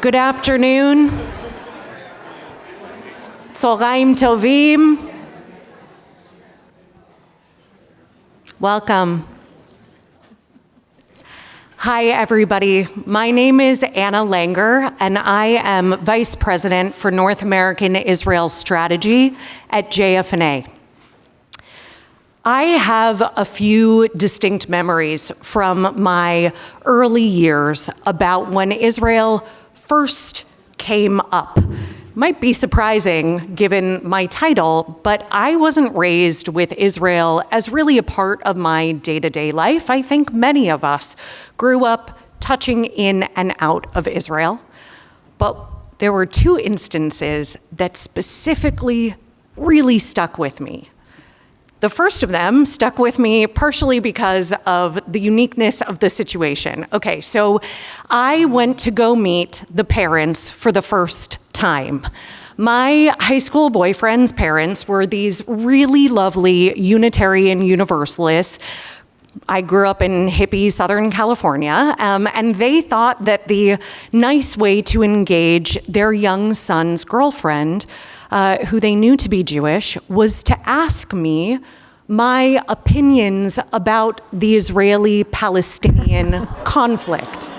Good afternoon. Tzoraim tovim. Welcome. Hi, everybody. My name is Anna Langer, and I am Vice President for North American Israel Strategy at JFNA. I have a few distinct memories from my early years about when Israel first came up. Might be surprising given my title, but I wasn't raised with Israel as really a part of my day-to-day life. I think many of us grew up touching in and out of Israel. But there were two instances that specifically really stuck with me. The first of them stuck with me partially because of the uniqueness of the situation. Okay, so I went to go meet the parents for the first time. My high school boyfriend's parents were these really lovely Unitarian Universalists. I grew up in hippie Southern California, and they thought that the nice way to engage their young son's girlfriend, who they knew to be Jewish, was to ask me my opinions about the Israeli-Palestinian conflict.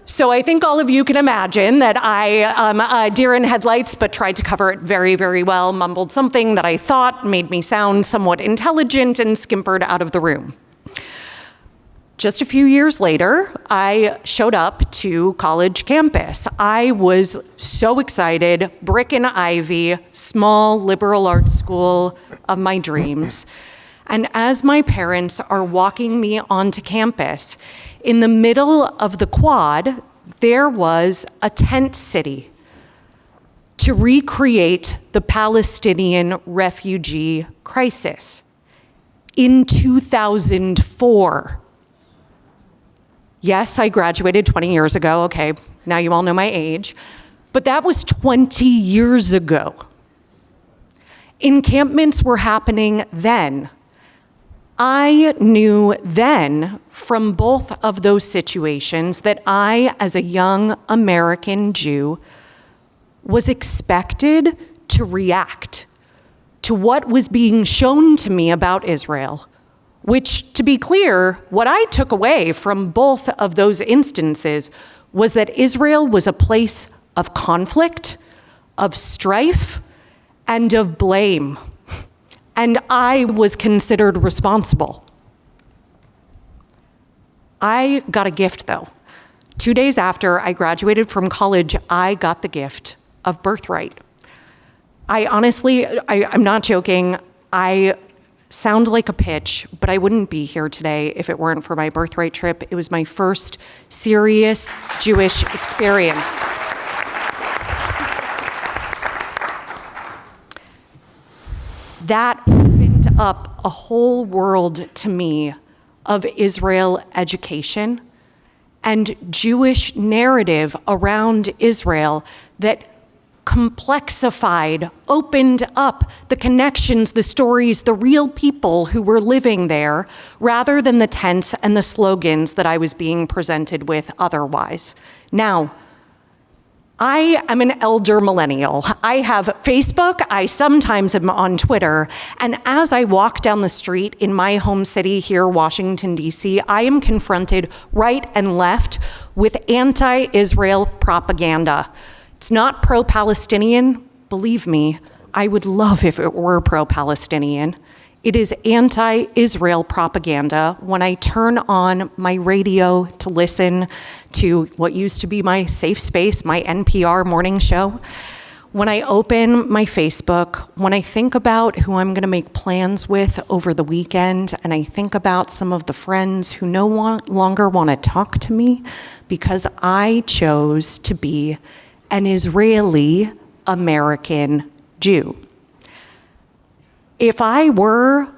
So I think all of you can imagine that I, deer in headlights, but tried to cover it very, very well, mumbled something that I thought made me sound somewhat intelligent, and scimpered out of the room. Just a few years later, I showed up to college campus. I was so excited, brick and ivy, small liberal arts school of my dreams. And as my parents are walking me onto campus, in the middle of the quad, there was a tent city to recreate the Palestinian refugee crisis in 2004. Yes, I graduated 20 years ago. Okay, now you all know my age. But that was 20 years ago. Encampments were happening then. I knew then from both of those situations that I, as a young American Jew, was expected to react to what was being shown to me about Israel, which, to be clear, what I took away from both of those instances was that Israel was a place of conflict, of strife, and of blame. And I was considered responsible. I got a gift, though. 2 days after I graduated from college, I got the gift of birthright. I honestly, I'm not joking, I sound like a pitch, but I wouldn't be here today if it weren't for my birthright trip. It was my first serious Jewish experience. That opened up a whole world to me of Israel education and Jewish narrative around Israel that complexified, opened up the connections, the stories, the real people who were living there, rather than the tents and the slogans that I was being presented with otherwise. Now, I am an elder millennial. I have Facebook, I sometimes am on Twitter, and as I walk down the street in my home city here, Washington, D.C., I am confronted right and left with anti-Israel propaganda. It's not pro-Palestinian. Believe me, I would love if it were pro-Palestinian. It is anti-Israel propaganda when I turn on my radio to listen to what used to be my safe space, my NPR morning show. When I open my Facebook, when I think about who I'm going to make plans with over the weekend, and I think about some of the friends who no longer want to talk to me because I chose to be an Israeli American Jew. If I were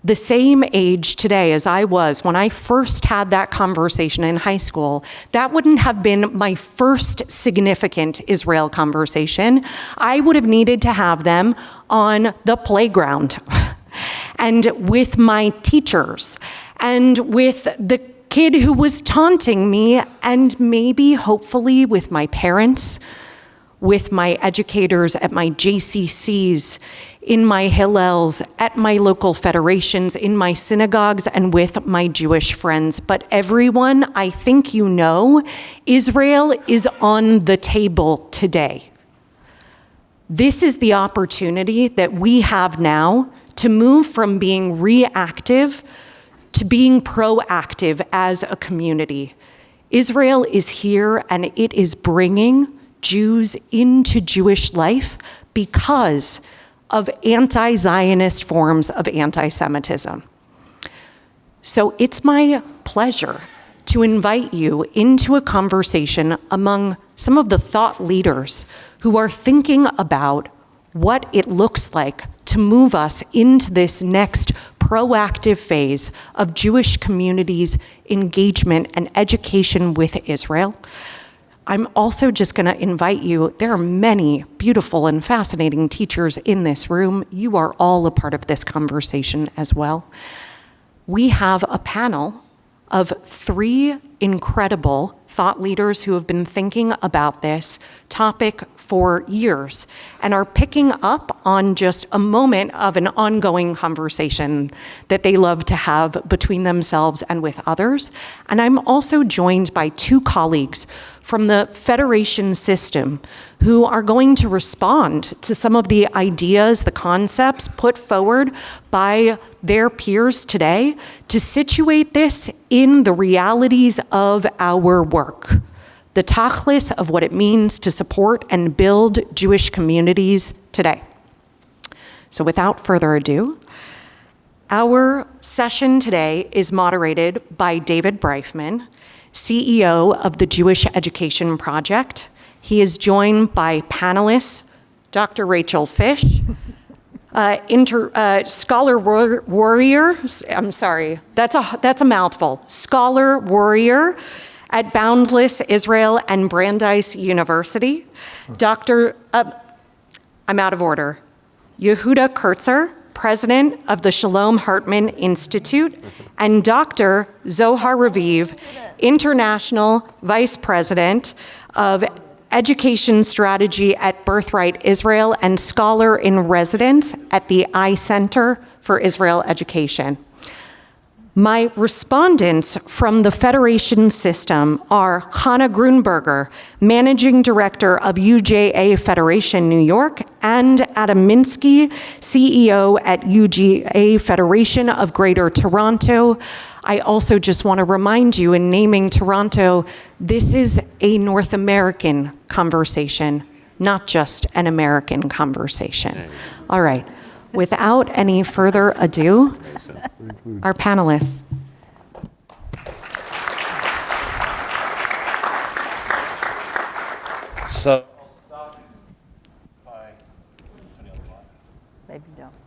the same age today as I was when I first had that conversation in high school, that wouldn't have been my first significant Israel conversation. I would have needed to have them on the playground and with my teachers and with the kid who was taunting me, and maybe, hopefully, with my parents, with my educators at my JCCs, in my Hillels, at my local federations, in my synagogues, and with my Jewish friends. But everyone, I think you know, Israel is on the table today. This is the opportunity that we have now to move from being reactive to being proactive as a community. Israel is here, and it is bringing Jews into Jewish life because of anti-Zionist forms of anti-Semitism. So it's my pleasure to invite you into a conversation among some of the thought leaders who are thinking about what it looks like to move us into this next proactive phase of Jewish communities' engagement and education with Israel. I'm also just going to invite you, there are many beautiful and fascinating teachers in this room. You are all a part of this conversation as well. We have a panel of 3 incredible thought leaders who have been thinking about this topic for years and are picking up on just a moment of an ongoing conversation that they love to have between themselves and with others. And I'm also joined by 2 colleagues from the Federation system who are going to respond to some of the ideas, the concepts put forward by their peers today to situate this in the realities of our work, the tachlis of what it means to support and build Jewish communities today. So without further ado, our session today is moderated by David Breifman, CEO of the Jewish Education Project. He is joined by panelists, Dr. Rachel Fish, scholar warrior, I'm sorry, that's a mouthful, scholar warrior at Boundless Israel and Brandeis University, I'm out of order, Yehuda Kurtzer, president of the Shalom Hartman Institute, and Dr. Zohar Raviv, international vice president of education strategy at Birthright Israel and scholar in residence at the I-Center for Israel Education. My respondents from the Federation system are Hannah Grunberger, Managing Director of UJA Federation New York, and Adam Minsky, CEO at UJA Federation of Greater Toronto. I also just want to remind you, in naming Toronto, this is a North American conversation, not just an American conversation. All right. Without any further ado, our panelists.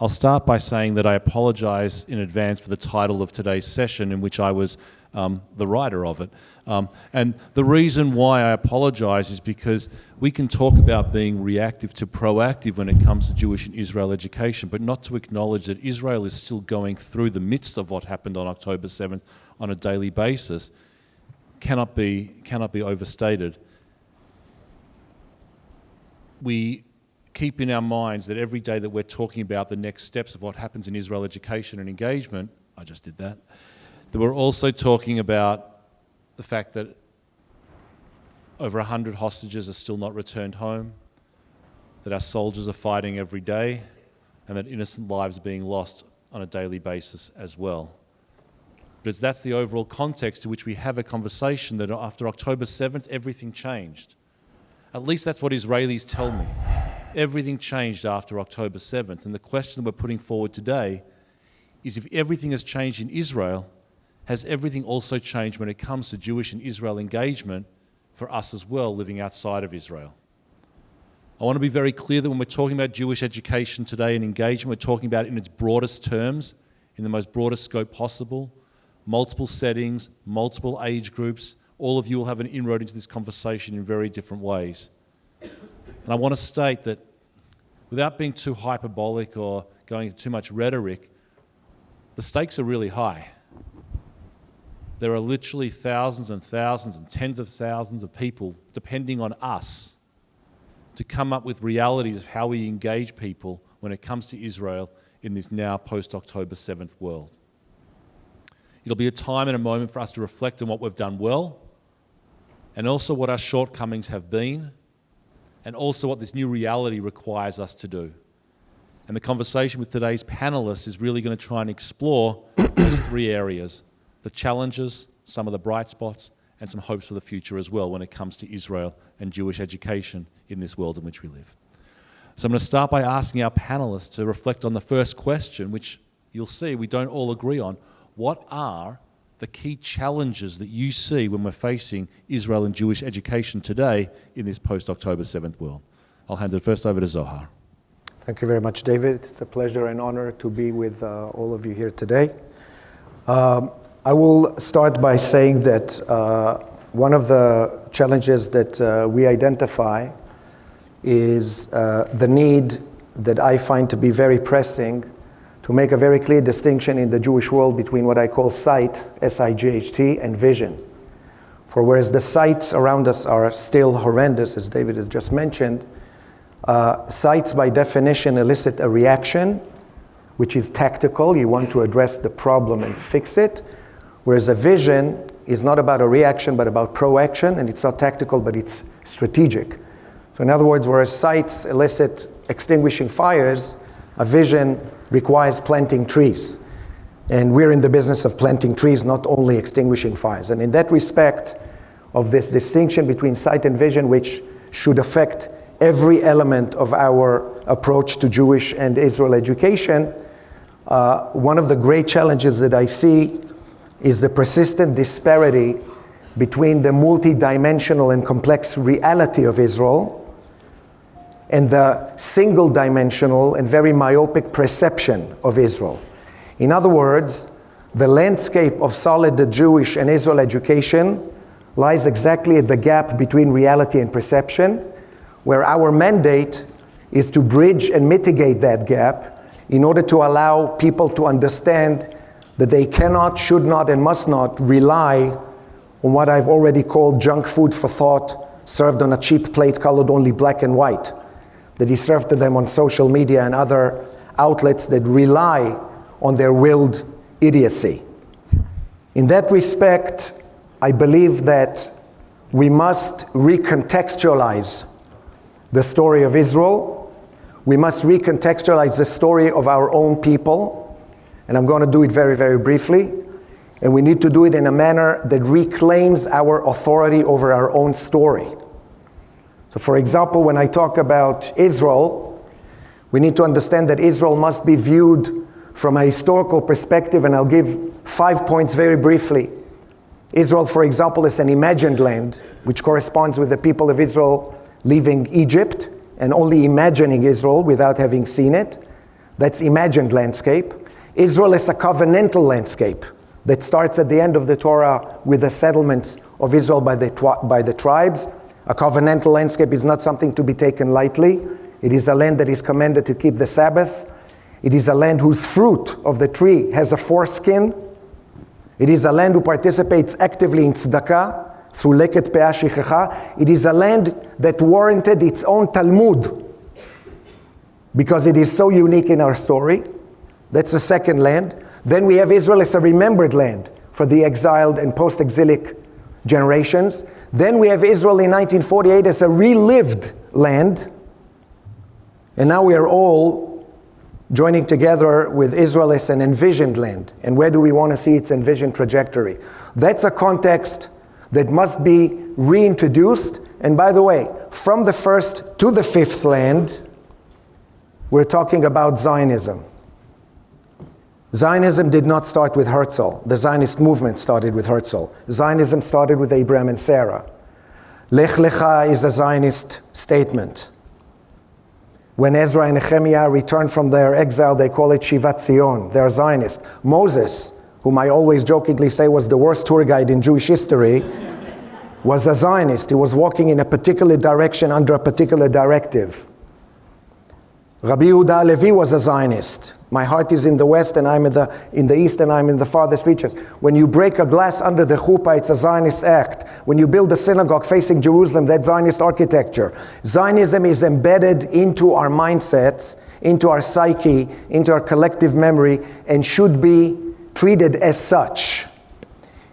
I'll start by saying that I apologize in advance for the title of today's session, in which I was the writer of it. And the reason why I apologize is because we can talk about being reactive to proactive when it comes to Jewish and Israel education, but not to acknowledge that Israel is still going through the midst of what happened on October 7th on a daily basis cannot be overstated. We keep in our minds that every day that we're talking about the next steps of what happens in Israel education and engagement, I just did that we're also talking about the fact that over 100 hostages are still not returned home, that our soldiers are fighting every day, and that innocent lives are being lost on a daily basis as well. But that's the overall context to which we have a conversation that after October 7th, everything changed. At least that's what Israelis tell me. Everything changed after October 7th. And the question that we're putting forward today is, if everything has changed in Israel, has everything also changed when it comes to Jewish and Israel engagement for us as well, living outside of Israel? I want to be very clear that when we're talking about Jewish education today and engagement, we're talking about it in its broadest terms, in the most broadest scope possible, multiple settings, multiple age groups. All of you will have an inroad into this conversation in very different ways. And I want to state that without being too hyperbolic or going into too much rhetoric, the stakes are really high. there are literally thousands and thousands and tens of thousands of people depending on us to come up with realities of how we engage people when it comes to Israel in this now post-October 7th world. It'll be a time and a moment for us to reflect on what we've done well, and also what our shortcomings have been, and also what this new reality requires us to do. And the conversation with today's panelists is really going to try and explore those three areas: the challenges, some of the bright spots, and some hopes for the future as well when it comes to Israel and Jewish education in this world in which we live. So I'm going to start by asking our panelists to reflect on the first question, which you'll see we don't all agree on. What are the key challenges that you see when we're facing Israel and Jewish education today in this post-October 7th world? I'll hand it first over to Zohar. Thank you very much, David. It's a pleasure and honor to be with all of you here today. I will start by saying that one of the challenges that we identify is the need that I find to be very pressing to make a very clear distinction in the Jewish world between what I call sight, S-I-G-H-T, and vision. For whereas the sights around us are still horrendous, as David has just mentioned, sights by definition elicit a reaction, which is tactical. You want to address the problem and fix it. Whereas a vision is not about a reaction, but about proaction, and it's not tactical, but it's strategic. So in other words, whereas sights elicit extinguishing fires, a vision requires planting trees. And we're in the business of planting trees, not only extinguishing fires. And in that respect of this distinction between sight and vision, which should affect every element of our approach to Jewish and Israel education, one of the great challenges that I see is the persistent disparity between the multidimensional and complex reality of Israel and the single-dimensional and very myopic perception of Israel. In other words, the landscape of solid Jewish and Israel education lies exactly at the gap between reality and perception, where our mandate is to bridge and mitigate that gap in order to allow people to understand that they cannot, should not, and must not rely on what I've already called junk food for thought served on a cheap plate colored only black and white, that is served to them on social media and other outlets that rely on their willed idiocy. In that respect, I believe that we must recontextualize the story of Israel. We must recontextualize the story of our own people. And I'm going to do it very, very briefly. And we need to do it in a manner that reclaims our authority over our own story. So for example, when I talk about Israel, we need to understand that Israel must be viewed from a historical perspective, and I'll give 5 points very briefly. Israel, for example, is an imagined land, which corresponds with the people of Israel leaving Egypt and only imagining Israel without having seen it. That's imagined landscape. Israel is a covenantal landscape that starts at the end of the Torah with the settlements of Israel by the tribes. A covenantal landscape is not something to be taken lightly. It is a land that is commanded to keep the Sabbath. It is a land whose fruit of the tree has a foreskin. It is a land who participates actively in tzedakah through leket peah shichecha. It is a land that warranted its own Talmud because it is so unique in our story. That's the second land. Then we have Israel as a remembered land for the exiled and post-exilic generations. Then we have Israel in 1948 as a relived land. And now we are all joining together with Israel as an envisioned land. And where do we want to see its envisioned trajectory? That's a context that must be reintroduced. And by the way, from the first to the fifth land, we're talking about Zionism. Zionism did not start with Herzl. The Zionist movement started with Herzl. Zionism started with Abraham and Sarah. Lech Lecha is a Zionist statement. When Ezra and Nehemiah returned from their exile, they call it Shivat Zion. They're Zionist. Moses, whom I always jokingly say was the worst tour guide in Jewish history, was a Zionist. He was walking in a particular direction under a particular directive. Rabbi Yehuda Levi was a Zionist. My heart is in the west, and I'm in the east, and I'm in the farthest reaches. When you break a glass under the chuppah, it's a Zionist act. When you build a synagogue facing Jerusalem, that's Zionist architecture. Zionism is embedded into our mindsets, into our psyche, into our collective memory, and should be treated as such.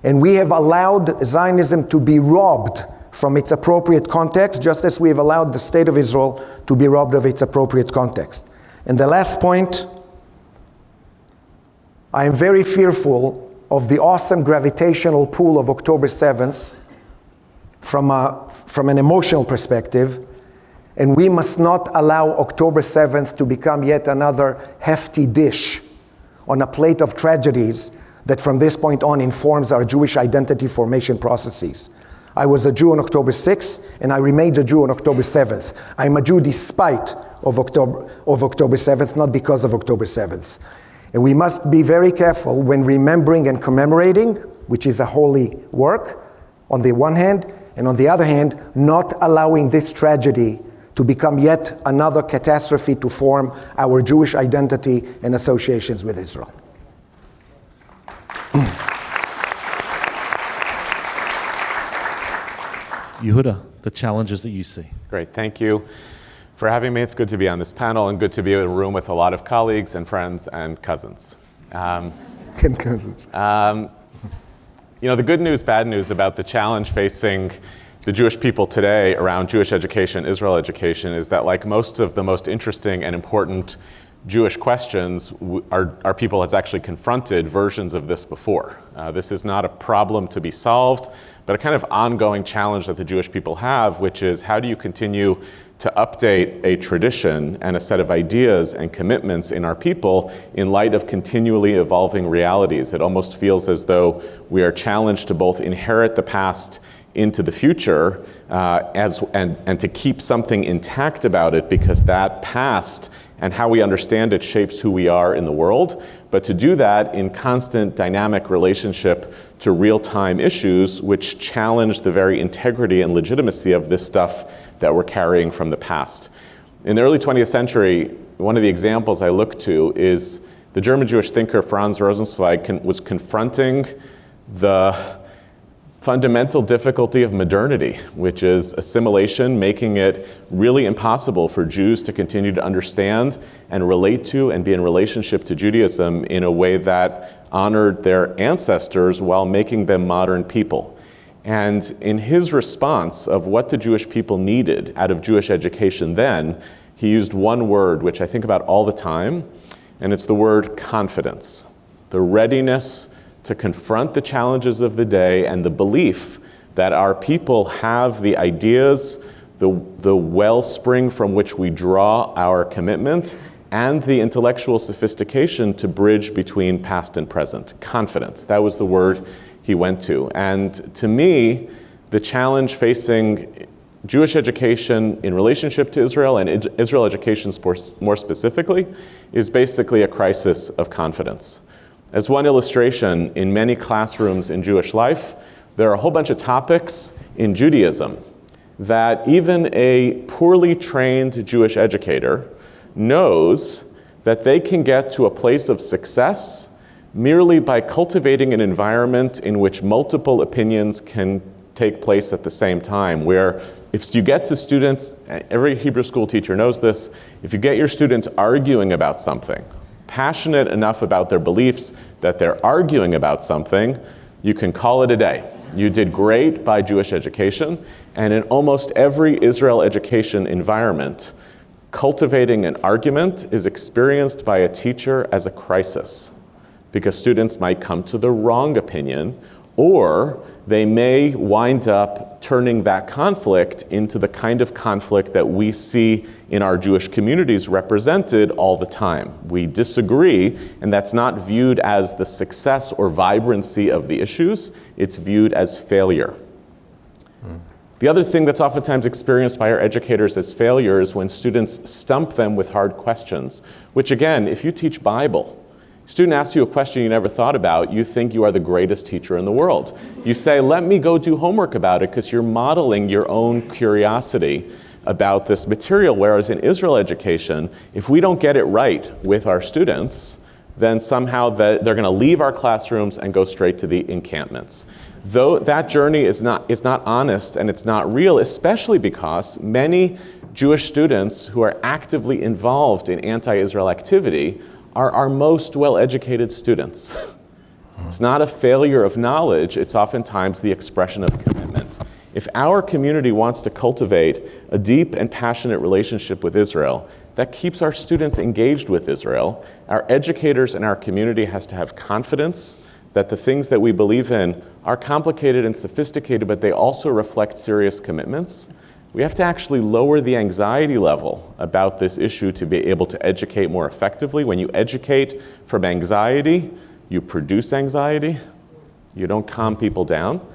And we have allowed Zionism to be robbed from its appropriate context, just as we have allowed the state of Israel to be robbed of its appropriate context. And the last point, I am very fearful of the awesome gravitational pull of October 7th from an emotional perspective, and we must not allow October 7th to become yet another hefty dish on a plate of tragedies that from this point on informs our Jewish identity formation processes. I was a Jew on October 6th, and I remained a Jew on October 7th. I'm a Jew despite of October 7th, not because of October 7th. And we must be very careful when remembering and commemorating, which is a holy work, on the one hand, and on the other hand, not allowing this tragedy to become yet another catastrophe to form our Jewish identity and associations with Israel. Yehuda, the challenges that you see. Great, thank you for having me. It's good to be on this panel and good to be in a room with a lot of colleagues and friends and cousins. Cousins. The good news, bad news about the challenge facing the Jewish people today around Jewish education, Israel education, is that like most of the most interesting and important Jewish questions, our people has actually confronted versions of this before. This is not a problem to be solved, but a kind of ongoing challenge that the Jewish people have, which is how do you continue to update a tradition and a set of ideas and commitments in our people in light of continually evolving realities. It almost feels as though we are challenged to both inherit the past into the future and to keep something intact about it, because that past and how we understand it shapes who we are in the world, but to do that in constant dynamic relationship to real-time issues which challenge the very integrity and legitimacy of this stuff that we're carrying from the past. In the early 20th century, one of the examples I look to is the German Jewish thinker Franz Rosenzweig was confronting the fundamental difficulty of modernity, which is assimilation, making it really impossible for Jews to continue to understand and relate to and be in relationship to Judaism in a way that honored their ancestors while making them modern people. And in his response of what the Jewish people needed out of Jewish education then, he used one word, which I think about all the time, and it's the word confidence. The readiness to confront the challenges of the day and the belief that our people have the ideas, the wellspring from which we draw our commitment, and the intellectual sophistication to bridge between past and present. Confidence, that was the word he went to. And to me, the challenge facing Jewish education in relationship to Israel and Israel education more specifically is basically a crisis of confidence. As one illustration, in many classrooms in Jewish life, there are a whole bunch of topics in Judaism that even a poorly trained Jewish educator knows that they can get to a place of success merely by cultivating an environment in which multiple opinions can take place at the same time, where if you get to students, every Hebrew school teacher knows this, if you get your students arguing about something, passionate enough about their beliefs that they're arguing about something, you can call it a day. You did great by Jewish education, and in almost every Israel education environment, cultivating an argument is experienced by a teacher as a crisis, because students might come to the wrong opinion, or they may wind up turning that conflict into the kind of conflict that we see in our Jewish communities represented all the time. We disagree, and that's not viewed as the success or vibrancy of the issues, it's viewed as failure. The other thing that's oftentimes experienced by our educators as failure is when students stump them with hard questions, which again, if you teach Bible, student asks you a question you never thought about, you think you are the greatest teacher in the world. You say, let me go do homework about it, because you're modeling your own curiosity about this material, whereas in Israel education, if we don't get it right with our students, then somehow they're going to leave our classrooms and go straight to the encampments. Though that journey is not honest and it's not real, especially because many Jewish students who are actively involved in anti-Israel activity are our most well-educated students. It's not a failure of knowledge, it's oftentimes the expression of commitment. If our community wants to cultivate a deep and passionate relationship with Israel that keeps our students engaged with Israel, our educators and our community has to have confidence that the things that we believe in are complicated and sophisticated, but they also reflect serious commitments. We have to actually lower the anxiety level about this issue to be able to educate more effectively. When you educate from anxiety, you produce anxiety. You don't calm people down.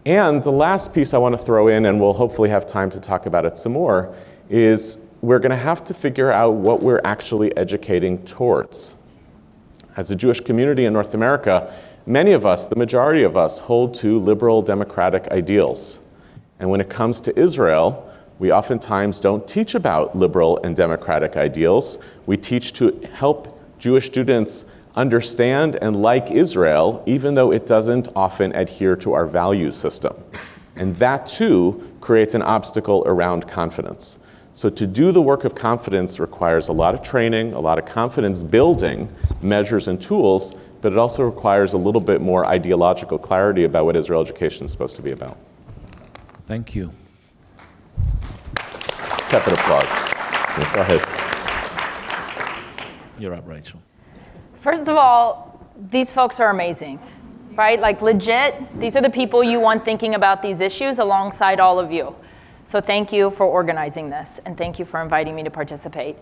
And the last piece I want to throw in, and we'll hopefully have time to talk about it some more, is we're going to have to figure out what we're actually educating towards. As a Jewish community in North America, many of us, the majority of us, hold to liberal democratic ideals. And when it comes to Israel, we oftentimes don't teach about liberal and democratic ideals. We teach to help Jewish students understand and like Israel, even though it doesn't often adhere to our value system. And that too creates an obstacle around confidence. So to do the work of confidence requires a lot of training, a lot of confidence building measures and tools, but it also requires a little bit more ideological clarity about what Israel education is supposed to be about. Thank you. Tepid applause. Go ahead. You're up, Rachel. First of all, these folks are amazing, right? Like legit, these are the people you want thinking about these issues alongside all of you. So thank you for organizing this, and thank you for inviting me to participate.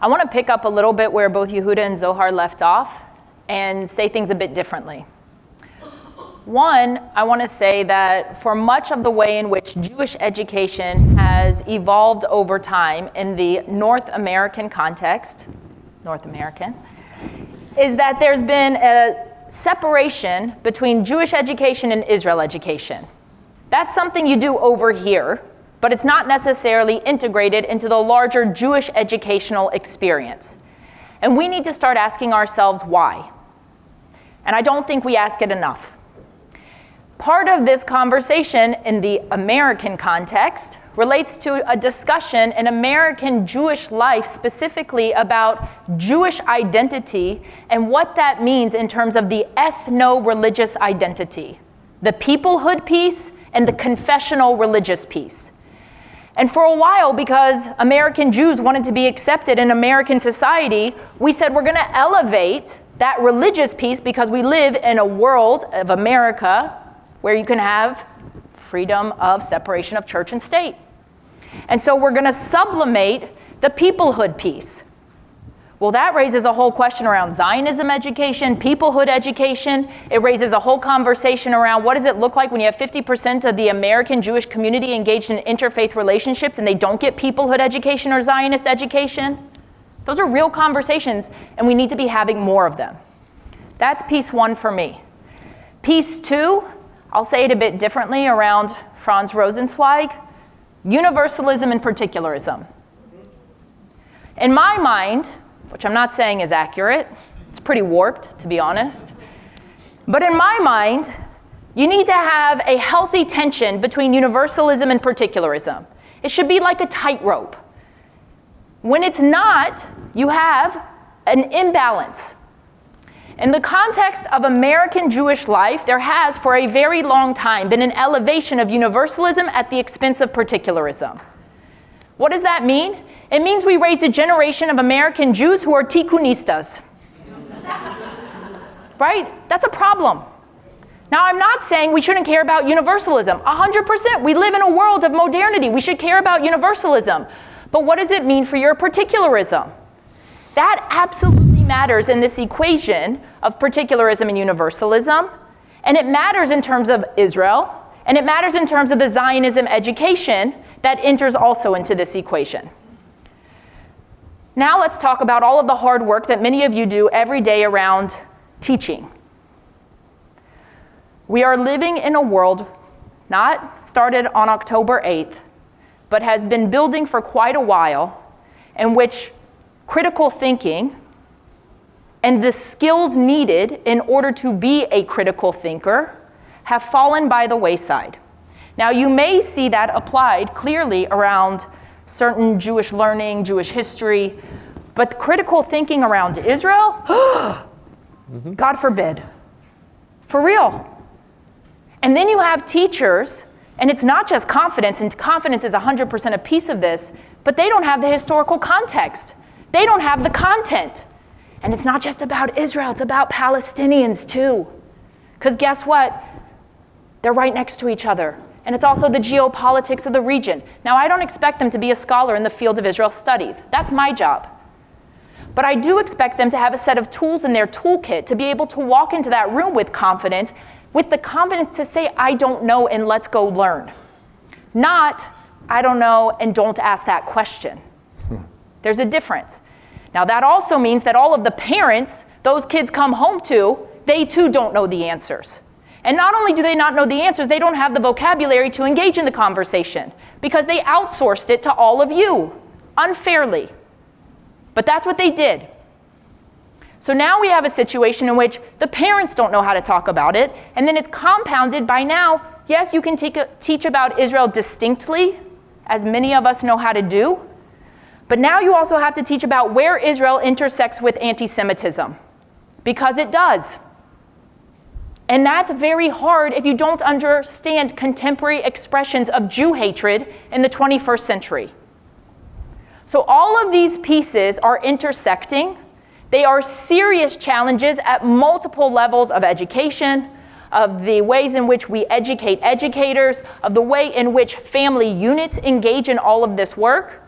I want to pick up a little bit where both Yehuda and Zohar left off and say things a bit differently. One, I want to say that for much of the way in which Jewish education has evolved over time in the North American context, is that there's been a separation between Jewish education and Israel education. That's something you do over here, but it's not necessarily integrated into the larger Jewish educational experience. And we need to start asking ourselves why. And I don't think we ask it enough. Part of this conversation in the American context relates to a discussion in American Jewish life, specifically about Jewish identity and what that means in terms of the ethno-religious identity, the peoplehood piece and the confessional religious piece. And for a while, because American Jews wanted to be accepted in American society, we said we're going to elevate that religious piece because we live in a world of America where you can have freedom of separation of church and state. And so we're going to sublimate the peoplehood piece. Well, that raises a whole question around Zionism education, peoplehood education. It raises a whole conversation around what does it look like when you have 50% of the American Jewish community engaged in interfaith relationships and they don't get peoplehood education or Zionist education? Those are real conversations, and we need to be having more of them. That's piece one for me. Piece two, I'll say it a bit differently around Franz Rosenzweig, universalism and particularism. In my mind, which I'm not saying is accurate, it's pretty warped, to be honest, but in my mind, you need to have a healthy tension between universalism and particularism. It should be like a tightrope. When it's not, you have an imbalance. In the context of American Jewish life, there has, for a very long time, been an elevation of universalism at the expense of particularism. What does that mean? It means we raised a generation of American Jews who are tikkunistas. Right? That's a problem. Now, I'm not saying we shouldn't care about universalism. 100%. We live in a world of modernity. We should care about universalism. But what does it mean for your particularism? That absolutely matters in this equation of particularism and universalism. And it matters in terms of Israel. And it matters in terms of the Zionism education that enters also into this equation. Now let's talk about all of the hard work that many of you do every day around teaching. We are living in a world, not started on October 8th, but has been building for quite a while, in which critical thinking and the skills needed in order to be a critical thinker have fallen by the wayside. Now, you may see that applied clearly around certain Jewish learning, Jewish history, but critical thinking around Israel, God forbid. For real. And then you have teachers, and it's not just confidence, and confidence is 100% a piece of this, but they don't have the historical context. They don't have the content. And it's not just about Israel, it's about Palestinians too. Because guess what? They're right next to each other. And it's also the geopolitics of the region. Now, I don't expect them to be a scholar in the field of Israel studies. That's my job. But I do expect them to have a set of tools in their toolkit to be able to walk into that room with confidence to say, I don't know, and let's go learn. Not, I don't know, and don't ask that question. There's a difference. Now, that also means that all of the parents those kids come home to, they too don't know the answers. And not only do they not know the answers, they don't have the vocabulary to engage in the conversation because they outsourced it to all of you unfairly. But that's what they did. So now we have a situation in which the parents don't know how to talk about it, and then it's compounded by now, yes, you can teach about Israel distinctly, as many of us know how to do, but now you also have to teach about where Israel intersects with anti-Semitism, because it does. And that's very hard if you don't understand contemporary expressions of Jew hatred in the 21st century. So all of these pieces are intersecting. They are serious challenges at multiple levels of education, of the ways in which we educate educators, of the way in which family units engage in all of this work.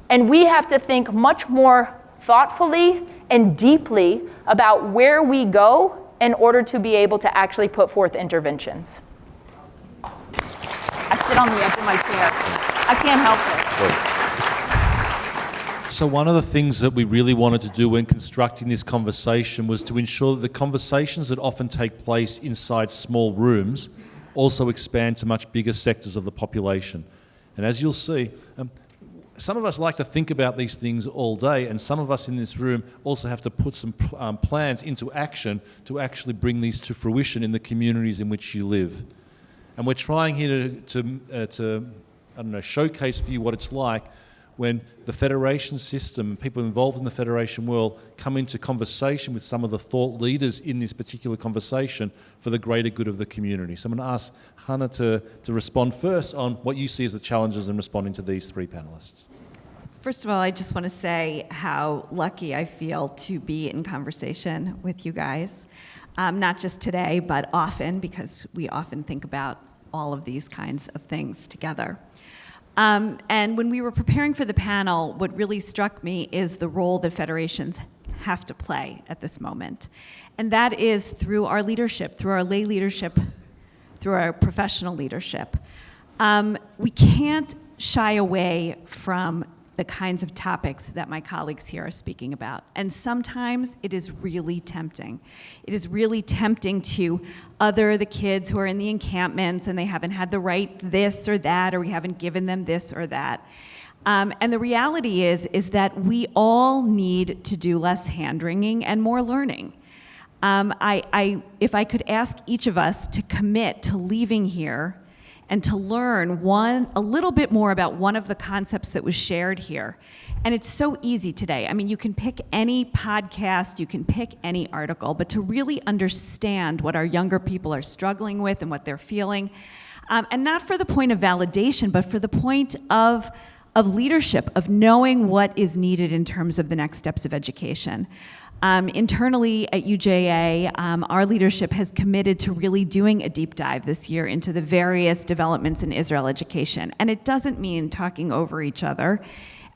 And we have to think much more thoughtfully and deeply about where we go in order to be able to actually put forth interventions. I sit on the edge of my chair. I can't help it. So one of the things that we really wanted to do when constructing this conversation was to ensure that the conversations that often take place inside small rooms also expand to much bigger sectors of the population. And as you'll see, some of us like to think about these things all day, and some of us in this room also have to put some plans into action to actually bring these to fruition in the communities in which you live. And we're trying here to showcase for you what it's like when the federation system, people involved in the federation world, come into conversation with some of the thought leaders in this particular conversation for the greater good of the community. So I'm going to ask Hannah to respond first on what you see as the challenges in responding to these three panelists. First of all, I just want to say how lucky I feel to be in conversation with you guys. Not just today, but often, because we often think about all of these kinds of things together. And when we were preparing for the panel, what really struck me is the role that federations have to play at this moment. And that is through our leadership, through our lay leadership, through our professional leadership. We can't shy away from the kinds of topics that my colleagues here are speaking about. And sometimes it is really tempting. It is really tempting to other the kids who are in the encampments and they haven't had the right this or that, or we haven't given them this or that. And the reality is that we all need to do less hand-wringing and more learning. If I could ask each of us to commit to leaving here and to learn a little bit more about one of the concepts that was shared here. And it's so easy today. I mean, you can pick any podcast, you can pick any article, but to really understand what our younger people are struggling with and what they're feeling, and not for the point of validation, but for the point of leadership, of knowing what is needed in terms of the next steps of education. Internally at UJA, our leadership has committed to really doing a deep dive this year into the various developments in Israel education. And it doesn't mean talking over each other,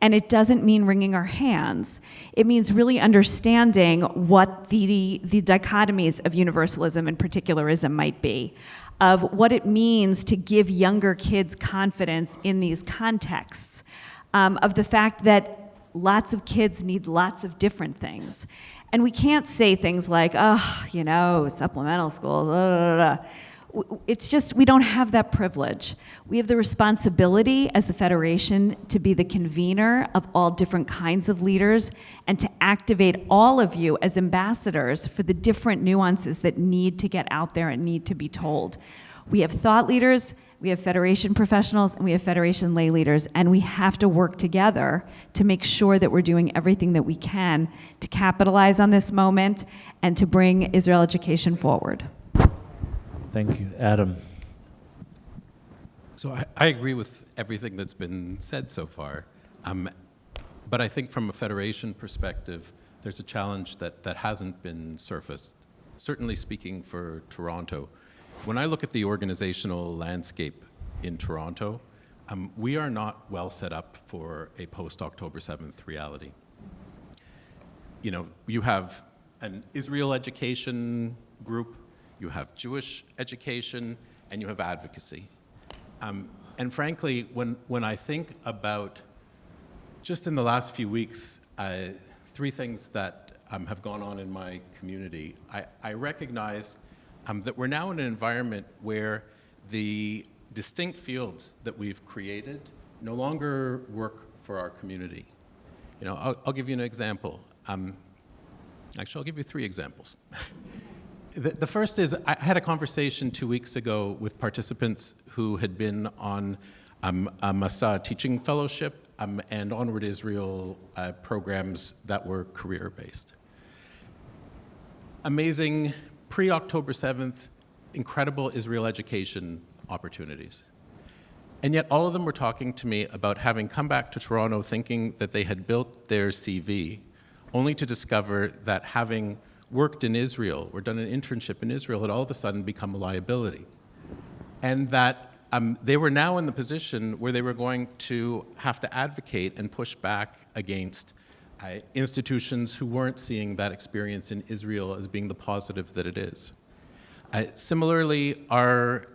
and it doesn't mean wringing our hands. It means really understanding what the dichotomies of universalism and particularism might be, of what it means to give younger kids confidence in these contexts, of the fact that lots of kids need lots of different things. And we can't say things like, supplemental school, blah, blah, blah. it's just, we don't have that privilege. We have the responsibility as the Federation to be the convener of all different kinds of leaders and to activate all of you as ambassadors for the different nuances that need to get out there and need to be told. We have thought leaders, we have Federation professionals, and we have Federation lay leaders, and we have to work together to make sure that we're doing everything that we can to capitalize on this moment and to bring Israel education forward. Thank you. Adam. So I agree with everything that's been said so far. But I think from a Federation perspective, there's a challenge that hasn't been surfaced, certainly speaking for Toronto. When I look at the organizational landscape in Toronto, we are not well set up for a post-October 7th reality. You know, you have an Israel education group, you have Jewish education, and you have advocacy. And frankly, when I think about just in the last few weeks, 3 things that have gone on in my community, I recognize that we're now in an environment where the distinct fields that we've created no longer work for our community. You know, I'll give you an example. Actually, I'll give you 3 examples. The first is, I had a conversation 2 weeks ago with participants who had been on a Masa teaching fellowship and Onward Israel programs that were career-based. Amazing, pre-October 7th, incredible Israel education opportunities. And yet all of them were talking to me about having come back to Toronto thinking that they had built their CV, only to discover that having worked in Israel or done an internship in Israel had all of a sudden become a liability. And that they were now in the position where they were going to have to advocate and push back against institutions who weren't seeing that experience in Israel as being the positive that it is. Similarly, our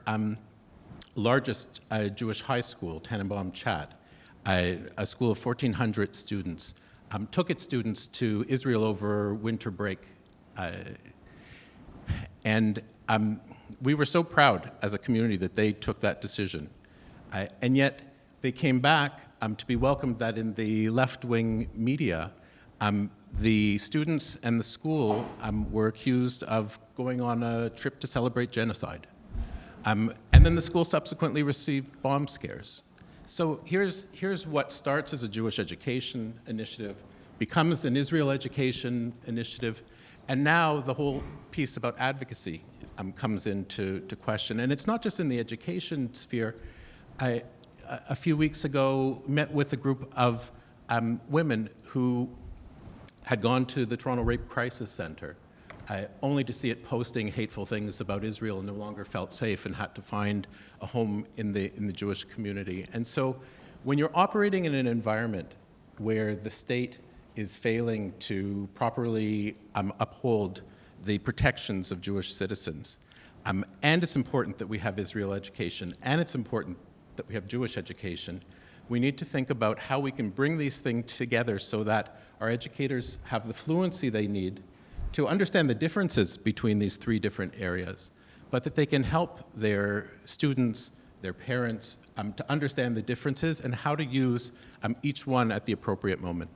largest Jewish high school, Tannenbaum Chat, a school of 1,400 students, took its students to Israel over winter break. And we were so proud as a community that they took that decision. And yet they came back to be welcomed that in the left-wing media, the students and the school were accused of going on a trip to celebrate genocide. And then the school subsequently received bomb scares. So here's what starts as a Jewish education initiative, becomes an Israel education initiative, and now the whole piece about advocacy comes into question. And it's not just in the education sphere. I, a few weeks ago, met with a group of women who had gone to the Toronto Rape Crisis Center, only to see it posting hateful things about Israel and no longer felt safe and had to find a home in the Jewish community. And so when you're operating in an environment where the state is failing to properly uphold the protections of Jewish citizens, and it's important that we have Israel education, and it's important that we have Jewish education, we need to think about how we can bring these things together so that our educators have the fluency they need to understand the differences between these 3 different areas, but that they can help their students, their parents, to understand the differences and how to use each one at the appropriate moment.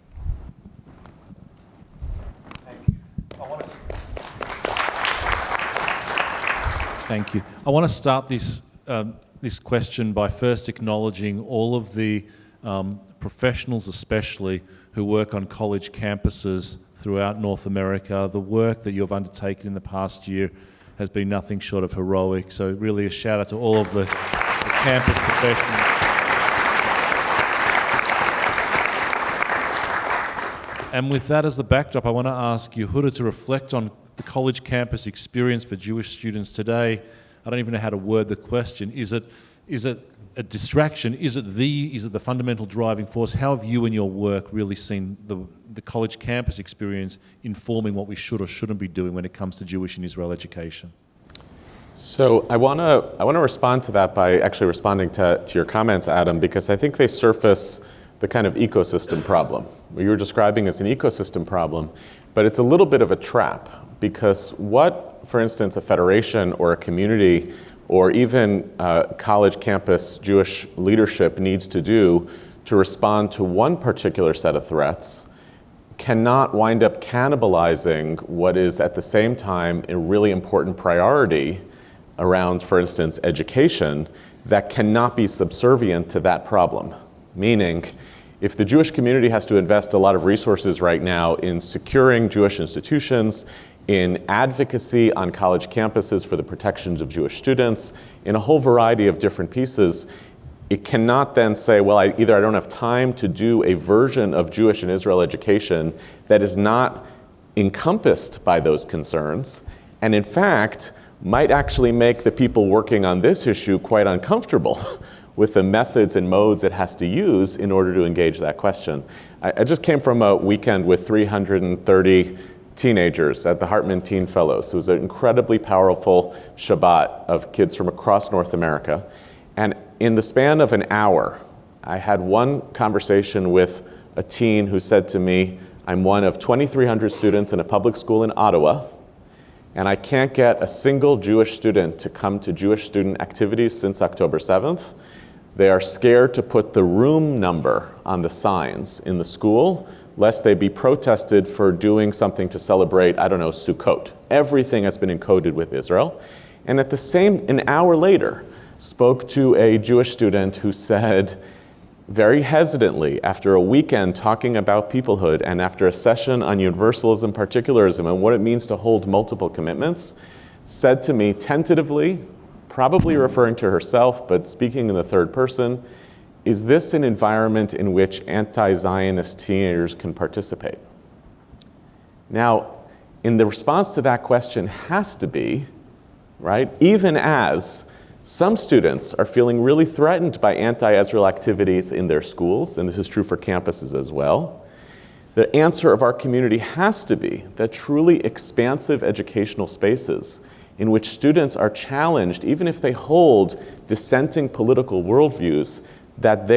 Thank you. I want to start this question by first acknowledging all of the professionals especially who work on college campuses throughout North America. The work that you've undertaken in the past year has been nothing short of heroic. So really a shout out to all of the campus professionals. And with that as the backdrop, I want to ask Yehuda to reflect on the college campus experience for Jewish students today. I don't even know how to word the question. Is it a distraction? Is it the fundamental driving force? How have you and your work really seen the college campus experience informing what we should or shouldn't be doing when it comes to Jewish and Israel education? So I want to respond to that by actually responding to your comments, Adam, because I think they surface the kind of ecosystem problem. What you were describing as an ecosystem problem, but it's a little bit of a trap, because what, for instance, a federation or a community or even college campus Jewish leadership needs to do to respond to one particular set of threats cannot wind up cannibalizing what is at the same time a really important priority around, for instance, education that cannot be subservient to that problem. Meaning, if the Jewish community has to invest a lot of resources right now in securing Jewish institutions, in advocacy on college campuses for the protections of Jewish students, in a whole variety of different pieces, it cannot then say, well, either I don't have time to do a version of Jewish and Israel education that is not encompassed by those concerns, and in fact, might actually make the people working on this issue quite uncomfortable with the methods and modes it has to use in order to engage that question. I just came from a weekend with 330 teenagers at the Hartman Teen Fellows. It was an incredibly powerful Shabbat of kids from across North America. And in the span of an hour, I had one conversation with a teen who said to me, I'm one of 2,300 students in a public school in Ottawa, and I can't get a single Jewish student to come to Jewish student activities since October 7th. They are scared to put the room number on the signs in the school, lest they be protested for doing something to celebrate, I don't know, Sukkot. Everything has been encoded with Israel. And at the same, an hour later, spoke to a Jewish student who said, very hesitantly, after a weekend talking about peoplehood and after a session on universalism, particularism, and what it means to hold multiple commitments, said to me tentatively, probably referring to herself, but speaking in the third person, is this an environment in which anti-Zionist teenagers can participate? Now, in the response to that question has to be, right, even as some students are feeling really threatened by anti-Israel activities in their schools, and this is true for campuses as well, the answer of our community has to be that truly expansive educational spaces in which students are challenged, even if they hold dissenting political worldviews, that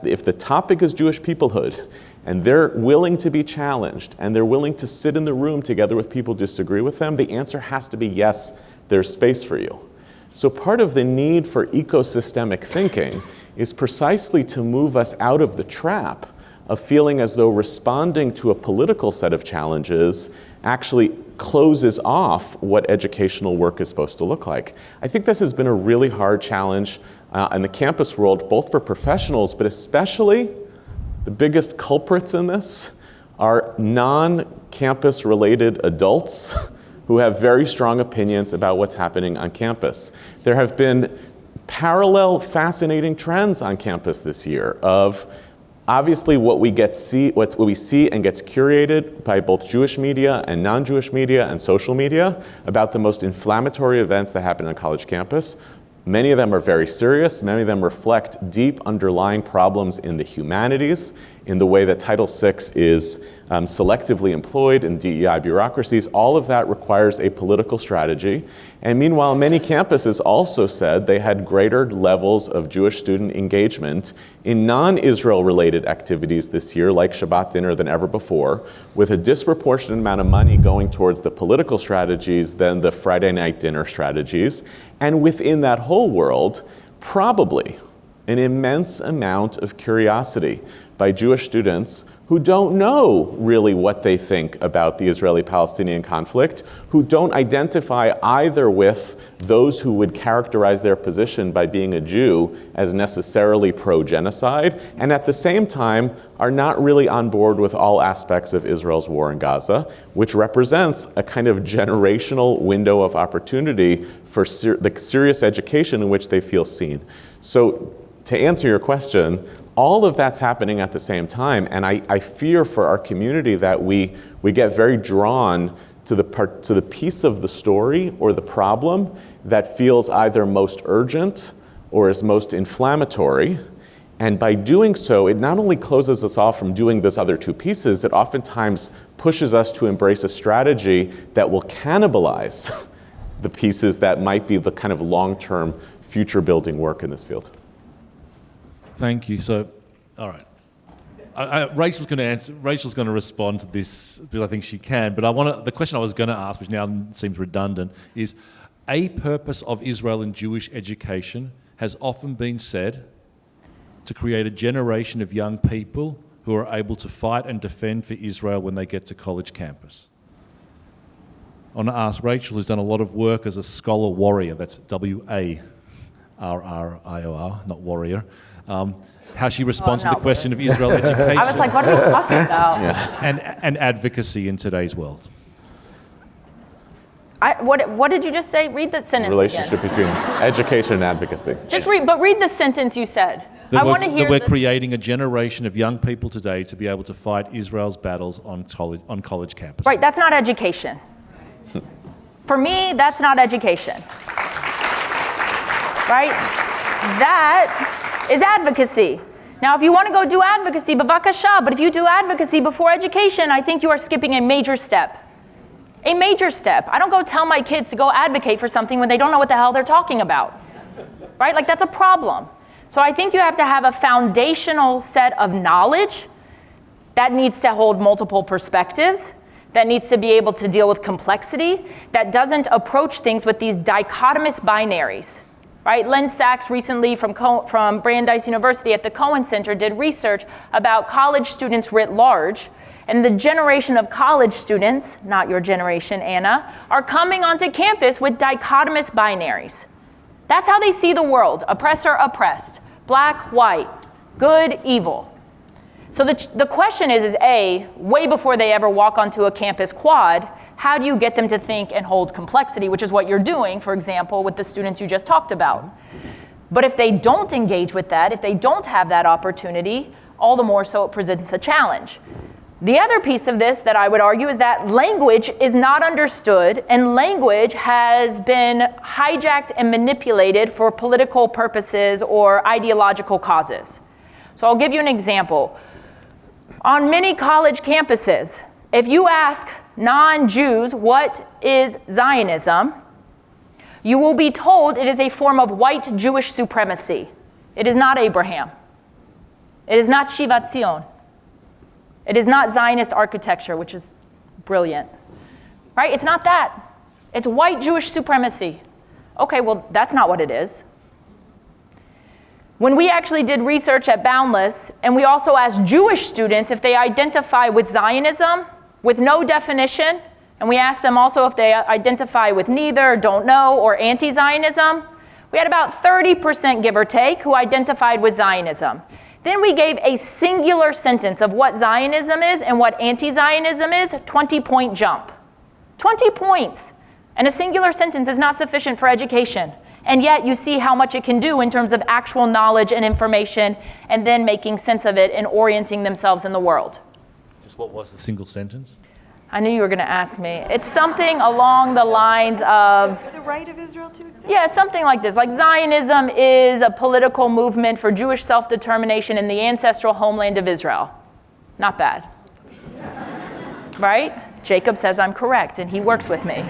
if the topic is Jewish peoplehood, and they're willing to be challenged, and they're willing to sit in the room together with people who disagree with them, the answer has to be yes, there's space for you. So part of the need for ecosystemic thinking is precisely to move us out of the trap of feeling as though responding to a political set of challenges actually closes off what educational work is supposed to look like. I think this has been a really hard challenge in the campus world, both for professionals, but especially the biggest culprits in this are non-campus related adults who have very strong opinions about what's happening on campus. There have been parallel fascinating trends on campus this year of obviously what we see and gets curated by both Jewish media and non-Jewish media and social media about the most inflammatory events that happen on college campus. Many of them are very serious. Many of them reflect deep underlying problems in the humanities, in the way that Title VI is selectively employed in DEI bureaucracies. All of that requires a political strategy. And meanwhile, many campuses also said they had greater levels of Jewish student engagement in non-Israel related activities this year, like Shabbat dinner, than ever before, with a disproportionate amount of money going towards the political strategies than the Friday night dinner strategies. And within that whole world, probably an immense amount of curiosity by Jewish students who don't know really what they think about the Israeli-Palestinian conflict, who don't identify either with those who would characterize their position by being a Jew as necessarily pro-genocide, and at the same time are not really on board with all aspects of Israel's war in Gaza, which represents a kind of generational window of opportunity for the serious education in which they feel seen. So to answer your question, all of that's happening at the same time, and I fear for our community that we get very drawn to the piece of the story or the problem that feels either most urgent or is most inflammatory. And by doing so, it not only closes us off from doing those other two pieces, it oftentimes pushes us to embrace a strategy that will cannibalize the pieces that might be the kind of long-term future-building work in this field. Thank you. So, all right. Rachel's going to answer. Rachel's going to respond to this because I think she can. But the question I was going to ask, which now seems redundant, is A purpose of Israel and Jewish education has often been said to create a generation of young people who are able to fight and defend for Israel when they get to college campus. I want to ask Rachel, who's done a lot of work as a scholar warrior, that's W-A-R-R-I-O-R, not warrior, how she responds to the question of Israel education I was like, what are you talking about? and advocacy in today's world. What did you just say? Read the sentence Relationship again. between education and advocacy. Just read the sentence you said. I want to hear that we're creating a generation of young people today to be able to fight Israel's battles on college campuses. Right, that's not education. For me, that's not education. Right? That is advocacy. Now, if you want to go do advocacy, bavakasha, but if you do advocacy before education, I think you are skipping a major step. A major step. I don't go tell my kids to go advocate for something when they don't know what the hell they're talking about. Right? Like, that's a problem. So I think you have to have a foundational set of knowledge that needs to hold multiple perspectives, that needs to be able to deal with complexity, that doesn't approach things with these dichotomous binaries. Right? Len Sachs recently from Brandeis University at the Cohen Center did research about college students writ large. And the generation of college students, not your generation, Anna, are coming onto campus with dichotomous binaries. That's how they see the world. Oppressor, oppressed. Black, white. Good, evil. So the question is A, way before they ever walk onto a campus quad, how do you get them to think and hold complexity, which is what you're doing, for example, with the students you just talked about. But if they don't engage with that, if they don't have that opportunity, all the more so it presents a challenge. The other piece of this that I would argue is that language is not understood, and language has been hijacked and manipulated for political purposes or ideological causes. So I'll give you an example. On many college campuses, if you ask non-Jews what is Zionism, you will be told it is a form of white Jewish supremacy. It is not Abraham. It is not Shivat Zion. It is not Zionist architecture, which is brilliant. Right? It's not that. It's white Jewish supremacy. Okay, well, that's not what it is. When we actually did research at Boundless, and we also asked Jewish students if they identify with Zionism with no definition, and we asked them also if they identify with neither, don't know, or anti-Zionism, we had about 30%, give or take, who identified with Zionism. Then we gave a singular sentence of what Zionism is and what anti-Zionism is, 20-point jump. 20 points. And a singular sentence is not sufficient for education. And yet you see how much it can do in terms of actual knowledge and information, and then making sense of it and orienting themselves in the world. Just what was the single sentence? I knew you were going to ask me. It's something along the lines of... The right of Israel to exist? Yeah, something like this. Like Zionism is a political movement for Jewish self-determination in the ancestral homeland of Israel. Not bad. Right? Jacob says I'm correct, and he works with me.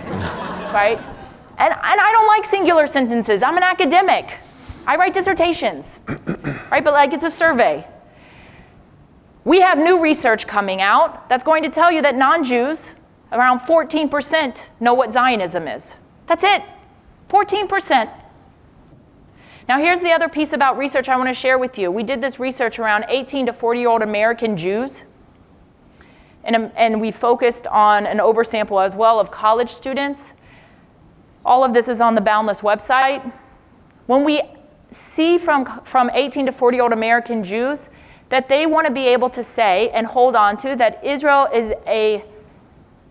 Right? And I don't like singular sentences. I'm an academic. I write dissertations. Right? But like, it's a survey. We have new research coming out that's going to tell you that non-Jews, around 14%, know what Zionism is. That's it. 14%. Now here's the other piece about research I want to share with you. We did this research around 18 to 40-year-old American Jews. And we focused on an oversample as well of college students. All of this is on the Boundless website. When we see from 18 to 40-year-old American Jews that they want to be able to say and hold on to that Israel is a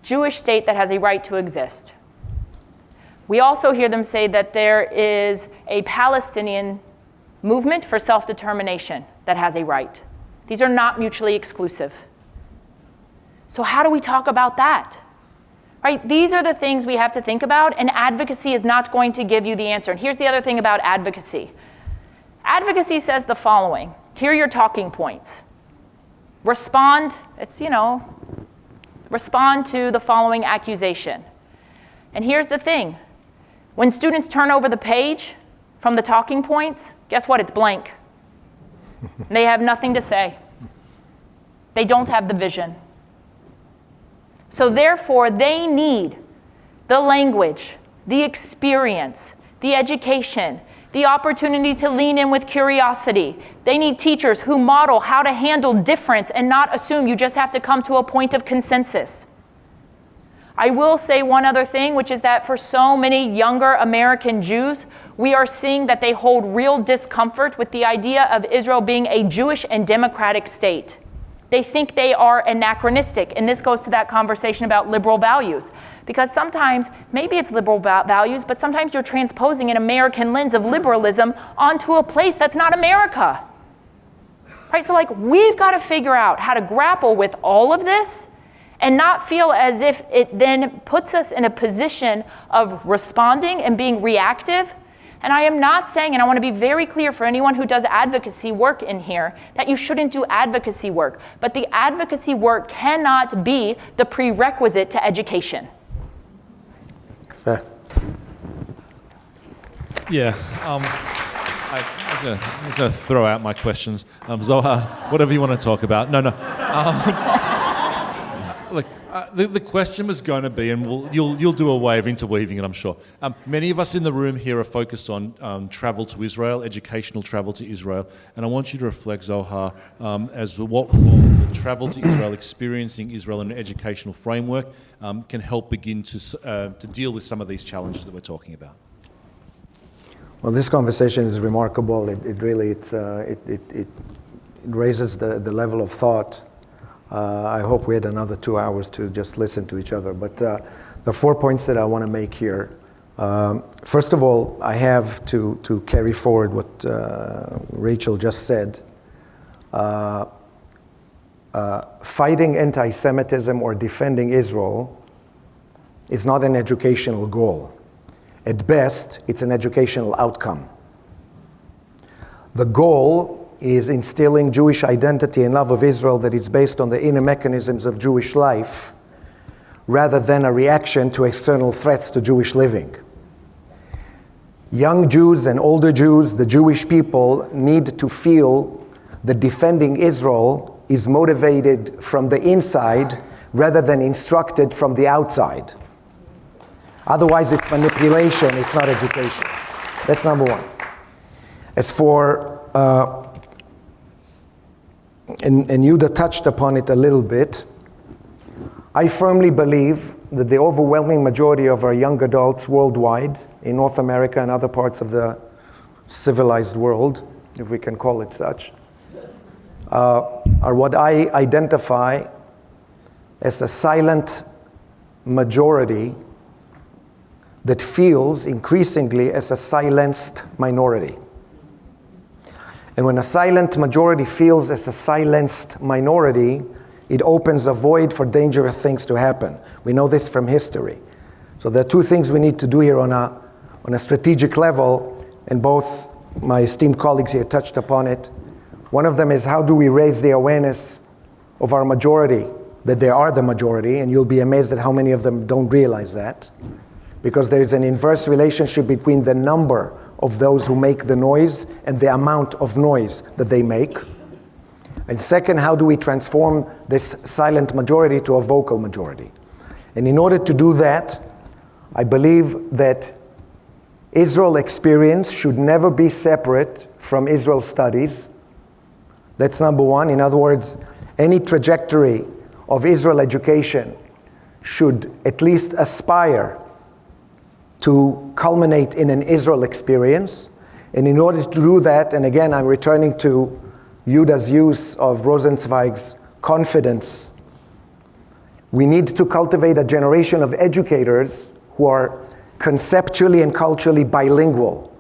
Jewish state that has a right to exist. We also hear them say that there is a Palestinian movement for self-determination that has a right. These are not mutually exclusive. So how do we talk about that? Right? These are the things we have to think about, and advocacy is not going to give you the answer. And here's the other thing about advocacy. Advocacy says the following. Here are your talking points. Respond, respond to the following accusation. And here's the thing. When students turn over the page from the talking points, guess what? It's blank. They have nothing to say. They don't have the vision. So therefore, they need the language the experience, the education, the opportunity to lean in with curiosity. They need teachers who model how to handle difference and not assume you just have to come to a point of consensus. I will say one other thing, which is that for so many younger American Jews, we are seeing that they hold real discomfort with the idea of Israel being a Jewish and democratic state. They think they are anachronistic, and this goes to that conversation about liberal values. Because sometimes, maybe it's liberal values, but sometimes you're transposing an American lens of liberalism onto a place that's not America. Right? So we've got to figure out how to grapple with all of this and not feel as if it then puts us in a position of responding and being reactive. And I am not saying, and I want to be very clear for anyone who does advocacy work in here, that you shouldn't do advocacy work. But the advocacy work cannot be the prerequisite to education. Fair. Yeah. I'm just going to throw out my questions. Zohar, whatever you want to talk about. No. Look, the question was going to be, and you'll do a way of interweaving it, I'm sure. Many of us in the room here are focused on travel to Israel, educational travel to Israel, and I want you to reflect, Zohar, as to what travel to Israel, experiencing Israel in an educational framework, can help begin to deal with some of these challenges that we're talking about. Well, this conversation is remarkable. It really raises the level of thought. I hope we had another 2 hours to just listen to each other. But the 4 points that I want to make here. First of all, I have to carry forward what Rachel just said. Fighting anti-Semitism or defending Israel is not an educational goal. At best, it's an educational outcome. The goal is instilling Jewish identity and love of Israel that is based on the inner mechanisms of Jewish life, rather than a reaction to external threats to Jewish living. Young Jews and older Jews, the Jewish people, need to feel that defending Israel is motivated from the inside rather than instructed from the outside. Otherwise, it's manipulation, it's not education. That's number one. As for, and Yuda touched upon it a little bit, I firmly believe that the overwhelming majority of our young adults worldwide, in North America and other parts of the civilized world, if we can call it such, are what I identify as a silent majority that feels increasingly as a silenced minority. And when a silent majority feels as a silenced minority, it opens a void for dangerous things to happen. We know this from history. So there are two things we need to do here on a strategic level, and both my esteemed colleagues here touched upon it. One of them is, how do we raise the awareness of our majority, that they are the majority, and you'll be amazed at how many of them don't realize that. Because there is an inverse relationship between the number of those who make the noise and the amount of noise that they make. And second, how do we transform this silent majority to a vocal majority? And in order to do that, I believe that Israel experience should never be separate from Israel studies. That's number one. In other words, any trajectory of Israel education should at least aspire to culminate in an Israel experience. And in order to do that, and again, I'm returning to Yuda's use of Rosenzweig's confidence, we need to cultivate a generation of educators who are conceptually and culturally bilingual.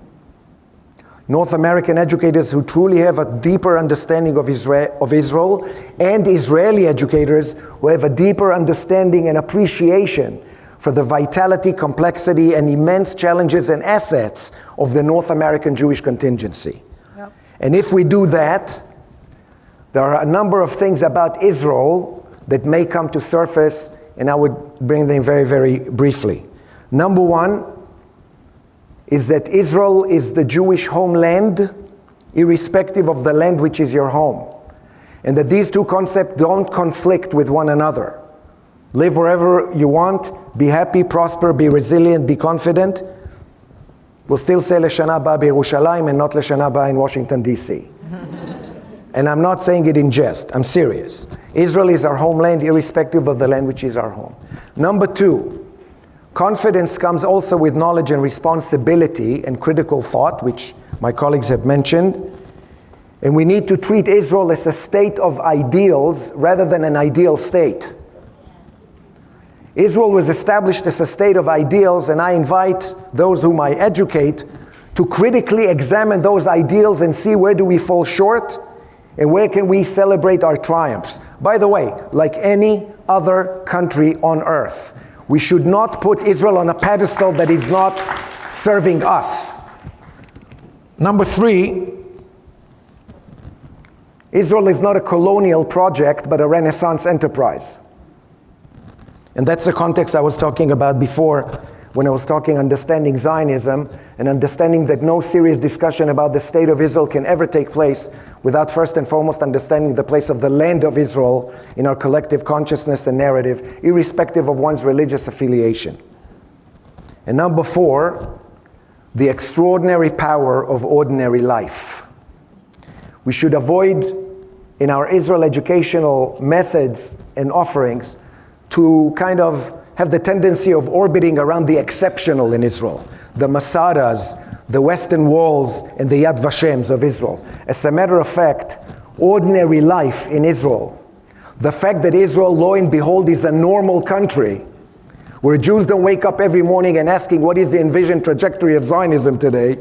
North American educators who truly have a deeper understanding of Israel, and Israeli educators who have a deeper understanding and appreciation for the vitality, complexity, and immense challenges and assets of the North American Jewish contingency. Yep. And if we do that, there are a number of things about Israel that may come to surface, and I would bring them very, very briefly. Number one is that Israel is the Jewish homeland, irrespective of the land which is your home. And that these two concepts don't conflict with one another. Live wherever you want, be happy, prosper, be resilient, be confident, we'll still say L'Shana Haba B'Yerushalayim and not L'Shana Haba in Washington, D.C. And I'm not saying it in jest, I'm serious. Israel is our homeland, irrespective of the land which is our home. Number two, confidence comes also with knowledge and responsibility and critical thought, which my colleagues have mentioned. And we need to treat Israel as a state of ideals rather than an ideal state. Israel was established as a state of ideals, and I invite those whom I educate to critically examine those ideals and see where do we fall short and where can we celebrate our triumphs. By the way, like any other country on earth, we should not put Israel on a pedestal that is not serving us. Number three, Israel is not a colonial project, but a Renaissance enterprise. And that's the context I was talking about before when I was talking understanding Zionism and understanding that no serious discussion about the state of Israel can ever take place without first and foremost understanding the place of the land of Israel in our collective consciousness and narrative, irrespective of one's religious affiliation. And number four, the extraordinary power of ordinary life. We should avoid in our Israel educational methods and offerings to kind of have the tendency of orbiting around the exceptional in Israel, the Masadas, the Western Walls, and the Yad Vashems of Israel. As a matter of fact, ordinary life in Israel, the fact that Israel, lo and behold, is a normal country, where Jews don't wake up every morning and asking what is the envisioned trajectory of Zionism today,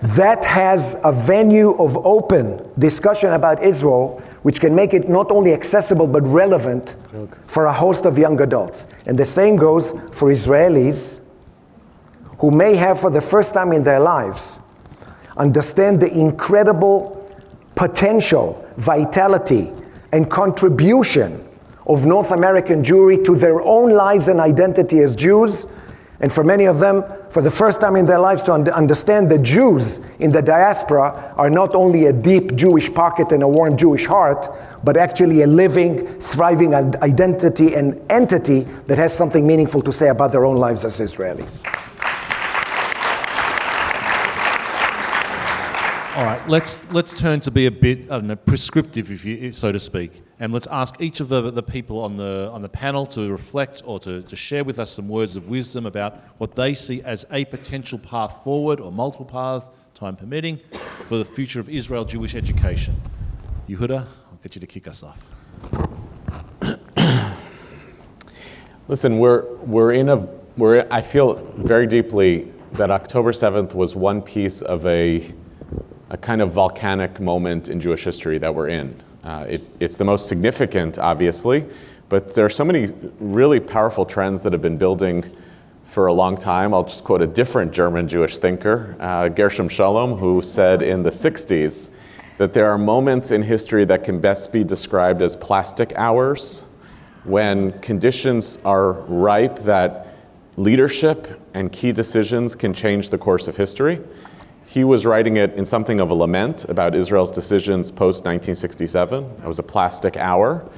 that has a venue of open discussion about Israel, which can make it not only accessible but relevant for a host of young adults. And the same goes for Israelis who may have for the first time in their lives understand the incredible potential, vitality, and contribution of North American Jewry to their own lives and identity as Jews. And for many of them, for the first time in their lives, to understand that Jews in the diaspora are not only a deep Jewish pocket and a warm Jewish heart, but actually a living, thriving identity and entity that has something meaningful to say about their own lives as Israelis. All right, let's turn to be a bit, I don't know, prescriptive, if you, so to speak, and let's ask each of the people on the panel to reflect or to share with us some words of wisdom about what they see as a potential path forward or multiple paths, time permitting, for the future of Israel Jewish education. Yehuda, I'll get you to kick us off. Listen, I feel very deeply that October 7th was one piece of a kind of volcanic moment in Jewish history that we're in. It's the most significant, obviously, but there are so many really powerful trends that have been building for a long time. I'll just quote a different German Jewish thinker, Gershom Scholem, who said in the 60s that there are moments in history that can best be described as plastic hours, when conditions are ripe that leadership and key decisions can change the course of history. He was writing it in something of a lament about Israel's decisions post-1967. It was a plastic hour.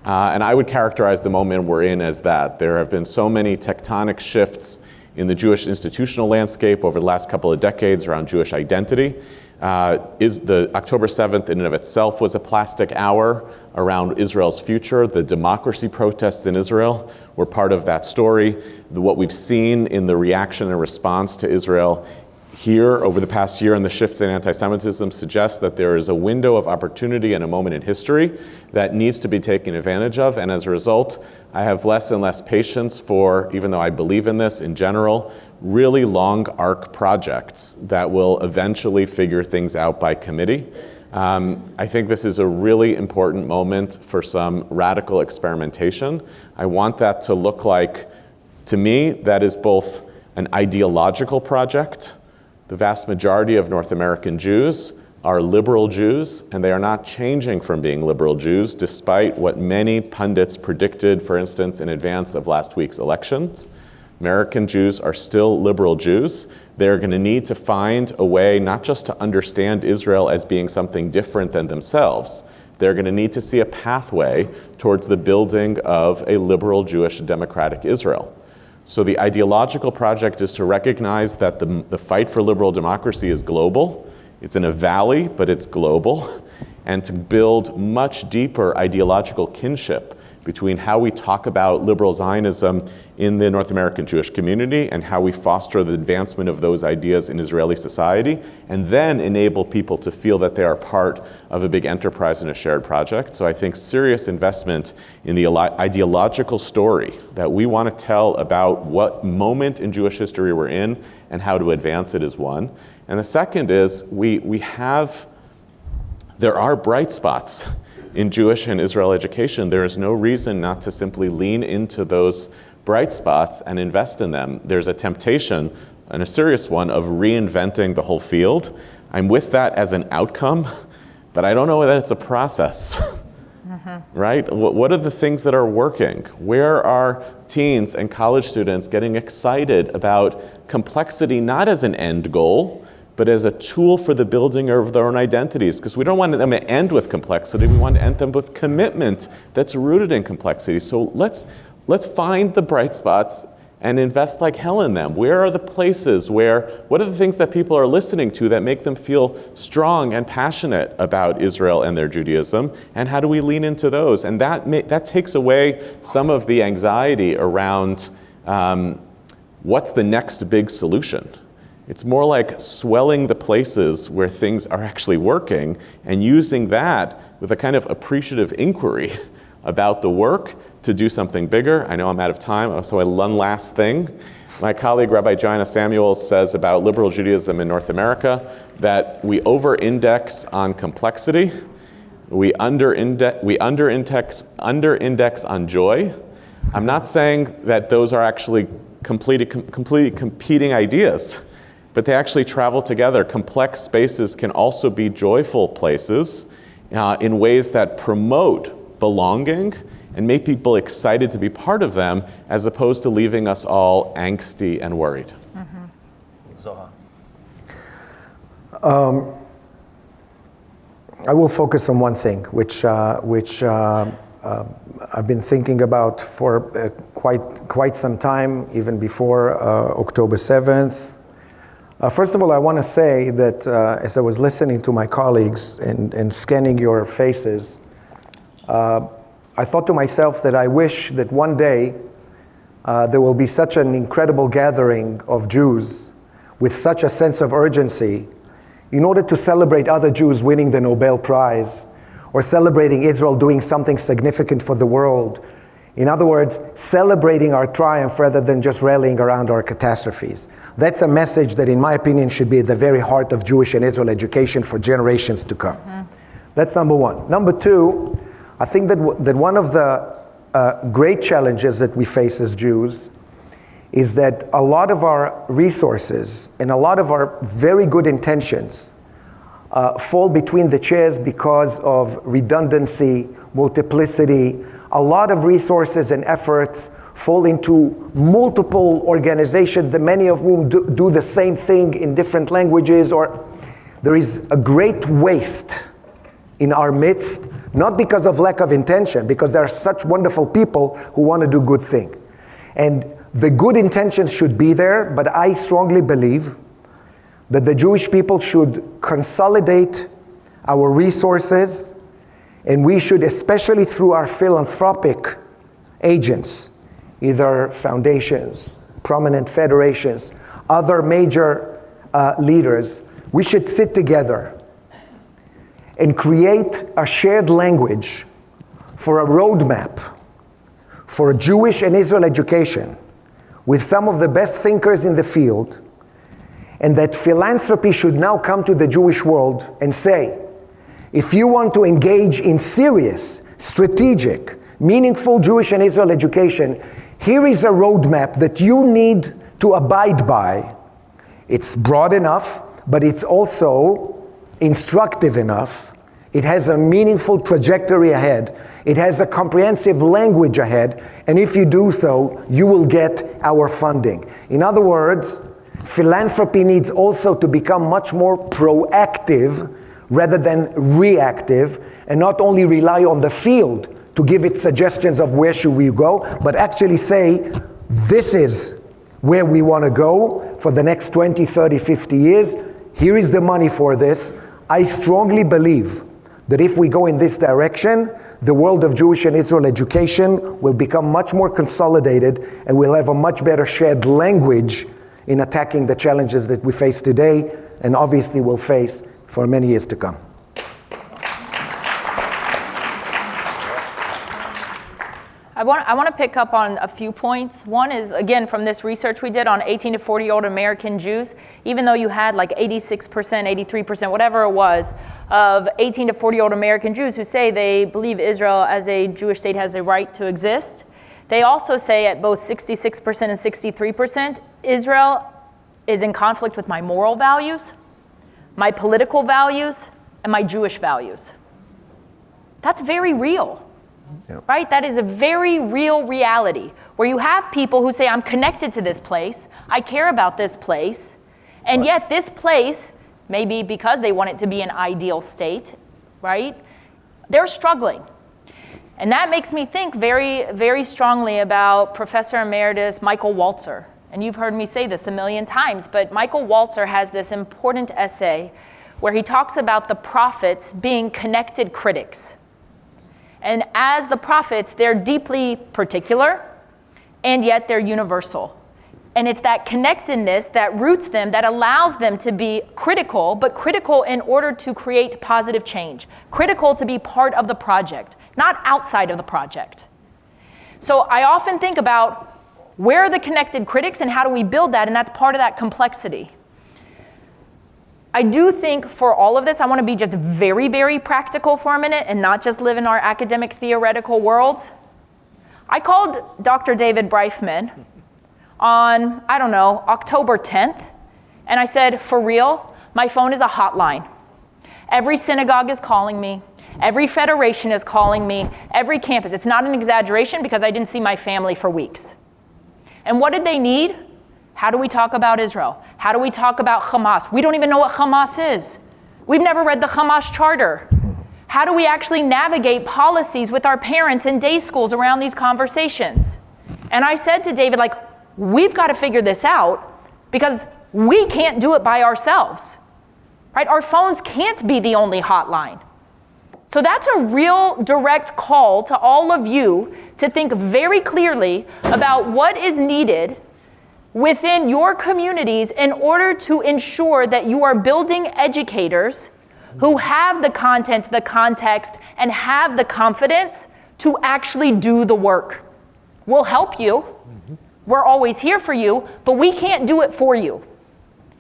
And I would characterize the moment we're in as that. There have been so many tectonic shifts in the Jewish institutional landscape over the last couple of decades around Jewish identity. The October 7th in and of itself was a plastic hour around Israel's future. The democracy protests in Israel were part of that story. What we've seen in the reaction and response to Israel here over the past year and the shifts in anti-Semitism suggests that there is a window of opportunity and a moment in history that needs to be taken advantage of. And as a result, I have less and less patience for, even though I believe in this in general, really long arc projects that will eventually figure things out by committee. I think this is a really important moment for some radical experimentation. I want that to look like, to me, that is both an ideological project. The vast majority of North American Jews are liberal Jews, and they are not changing from being liberal Jews, despite what many pundits predicted, for instance, in advance of last week's elections. American Jews are still liberal Jews. They're going to need to find a way not just to understand Israel as being something different than themselves, they're going to need to see a pathway towards the building of a liberal Jewish democratic Israel. So the ideological project is to recognize that the fight for liberal democracy is global. It's in a valley, but it's global. And to build much deeper ideological kinship between how we talk about liberal Zionism in the North American Jewish community and how we foster the advancement of those ideas in Israeli society, and then enable people to feel that they are part of a big enterprise and a shared project. So I think serious investment in the ideological story that we want to tell about what moment in Jewish history we're in and how to advance it is one. And the second is there are bright spots in Jewish and Israel education. There is no reason not to simply lean into those bright spots and invest in them. There's a temptation, and a serious one, of reinventing the whole field. I'm with that as an outcome, but I don't know whether it's a process. Right? What are the things that are working? Where are teens and college students getting excited about complexity not as an end goal, but as a tool for the building of their own identities? Because we don't want them to end with complexity. We want to end them with commitment that's rooted in complexity. So let's find the bright spots and invest like hell in them. Where are the places what are the things that people are listening to that make them feel strong and passionate about Israel and their Judaism? And how do we lean into those? And that takes away some of the anxiety around what's the next big solution. It's more like swelling the places where things are actually working and using that with a kind of appreciative inquiry about the work to do something bigger. I know I'm out of time, so one last thing. My colleague, Rabbi Joanna Samuels, says about liberal Judaism in North America that we over-index on complexity, we under-index on joy. I'm not saying that those are actually completely competing ideas, but they actually travel together. Complex spaces can also be joyful places in ways that promote belonging and make people excited to be part of them, as opposed to leaving us all angsty and worried. Zohar. I will focus on one thing, which I've been thinking about for quite some time, even before October 7th. First of all, I want to say that as I was listening to my colleagues and scanning your faces, I thought to myself that I wish that one day there will be such an incredible gathering of Jews with such a sense of urgency in order to celebrate other Jews winning the Nobel Prize or celebrating Israel doing something significant for the world. In other words, celebrating our triumph rather than just rallying around our catastrophes. That's a message that, in my opinion, should be at the very heart of Jewish and Israel education for generations to come. That's number one. Number two, I think that one of the great challenges that we face as Jews is that a lot of our resources and a lot of our very good intentions fall between the chairs because of redundancy, multiplicity. A lot of resources and efforts fall into multiple organizations, that many of whom do the same thing in different languages, or there is a great waste in our midst, not because of lack of intention, because there are such wonderful people who want to do good things. And the good intentions should be there, but I strongly believe that the Jewish people should consolidate our resources, and we should, especially through our philanthropic agents, either foundations, prominent federations, other major leaders, we should sit together and create a shared language for a roadmap for Jewish and Israel education with some of the best thinkers in the field, and that philanthropy should now come to the Jewish world and say, if you want to engage in serious, strategic, meaningful Jewish and Israel education, here is a roadmap that you need to abide by. It's broad enough, but it's also instructive enough. It has a meaningful trajectory ahead. It has a comprehensive language ahead. And if you do so, you will get our funding. In other words, philanthropy needs also to become much more proactive rather than reactive, and not only rely on the field to give it suggestions of where should we go, but actually say, this is where we want to go for the next 20, 30, 50 years. Here is the money for this. I strongly believe that if we go in this direction, the world of Jewish and Israel education will become much more consolidated, and we'll have a much better shared language in attacking the challenges that we face today, and obviously will face for many years to come. I want to pick up on a few points. One is, again, from this research we did on 18 to 40-year-old American Jews, even though you had like 86%, 83%, whatever it was, of 18 to 40-year-old American Jews who say they believe Israel as a Jewish state has a right to exist, they also say at both 66% and 63%, Israel is in conflict with my moral values, my political values, and my Jewish values. That's very real. Yep. Right? That is a very real reality where you have people who say, I'm connected to this place, I care about this place, and yet this place, maybe because they want it to be an ideal state, right? They're struggling. And that makes me think very, very strongly about Professor Emeritus Michael Walzer. And you've heard me say this a million times, but Michael Walzer has this important essay where he talks about the prophets being connected critics. And as the prophets, they're deeply particular, and yet they're universal. And it's that connectedness that roots them, that allows them to be critical, but critical in order to create positive change. Critical to be part of the project, not outside of the project. So I often think about where are the connected critics and how do we build that, and that's part of that complexity. I do think for all of this, I want to be just very, very practical for a minute and not just live in our academic theoretical worlds. I called Dr. David Breifman on, I don't know, October 10th, and I said, for real, my phone is a hotline. Every synagogue is calling me. Every federation is calling me. Every campus. It's not an exaggeration because I didn't see my family for weeks. And what did they need? How do we talk about Israel? How do we talk about Hamas? We don't even know what Hamas is. We've never read the Hamas charter. How do we actually navigate policies with our parents in day schools around these conversations? And I said to David, like, we've got to figure this out because we can't do it by ourselves, right? Our phones can't be the only hotline. So that's a real direct call to all of you to think very clearly about what is needed within your communities in order to ensure that you are building educators who have the content, the context, and have the confidence to actually do the work. We'll help you. We're always here for you, but we can't do it for you.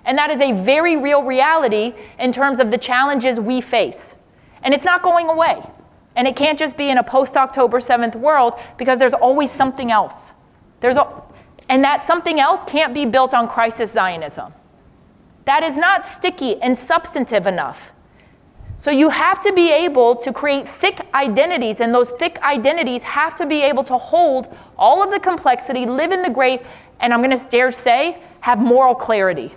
And that is a very real reality in terms of the challenges we face. And it's not going away. And it can't just be in a post-October 7th world because there's always something else. And that something else can't be built on crisis Zionism. That is not sticky and substantive enough. So you have to be able to create thick identities, and those thick identities have to be able to hold all of the complexity, live in the gray, and I'm going to dare say, have moral clarity.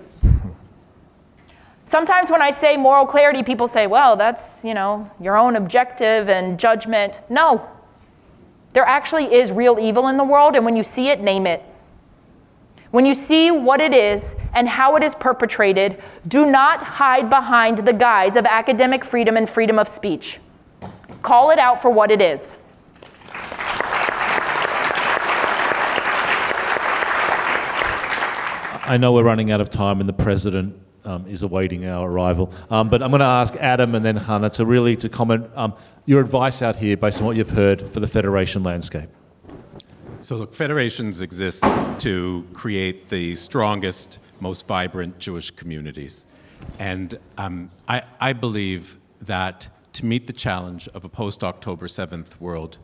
Sometimes when I say moral clarity, people say, well, that's, your own objective and judgment. No. There actually is real evil in the world, and when you see it, name it. When you see what it is and how it is perpetrated, do not hide behind the guise of academic freedom and freedom of speech. Call it out for what it is. I know we're running out of time and the president is awaiting our arrival, but I'm going to ask Adam and then Hannah to comment your advice out here based on what you've heard for the federation landscape. So look, federations exist to create the strongest, most vibrant Jewish communities. And I believe that to meet the challenge of a post-October 7th world,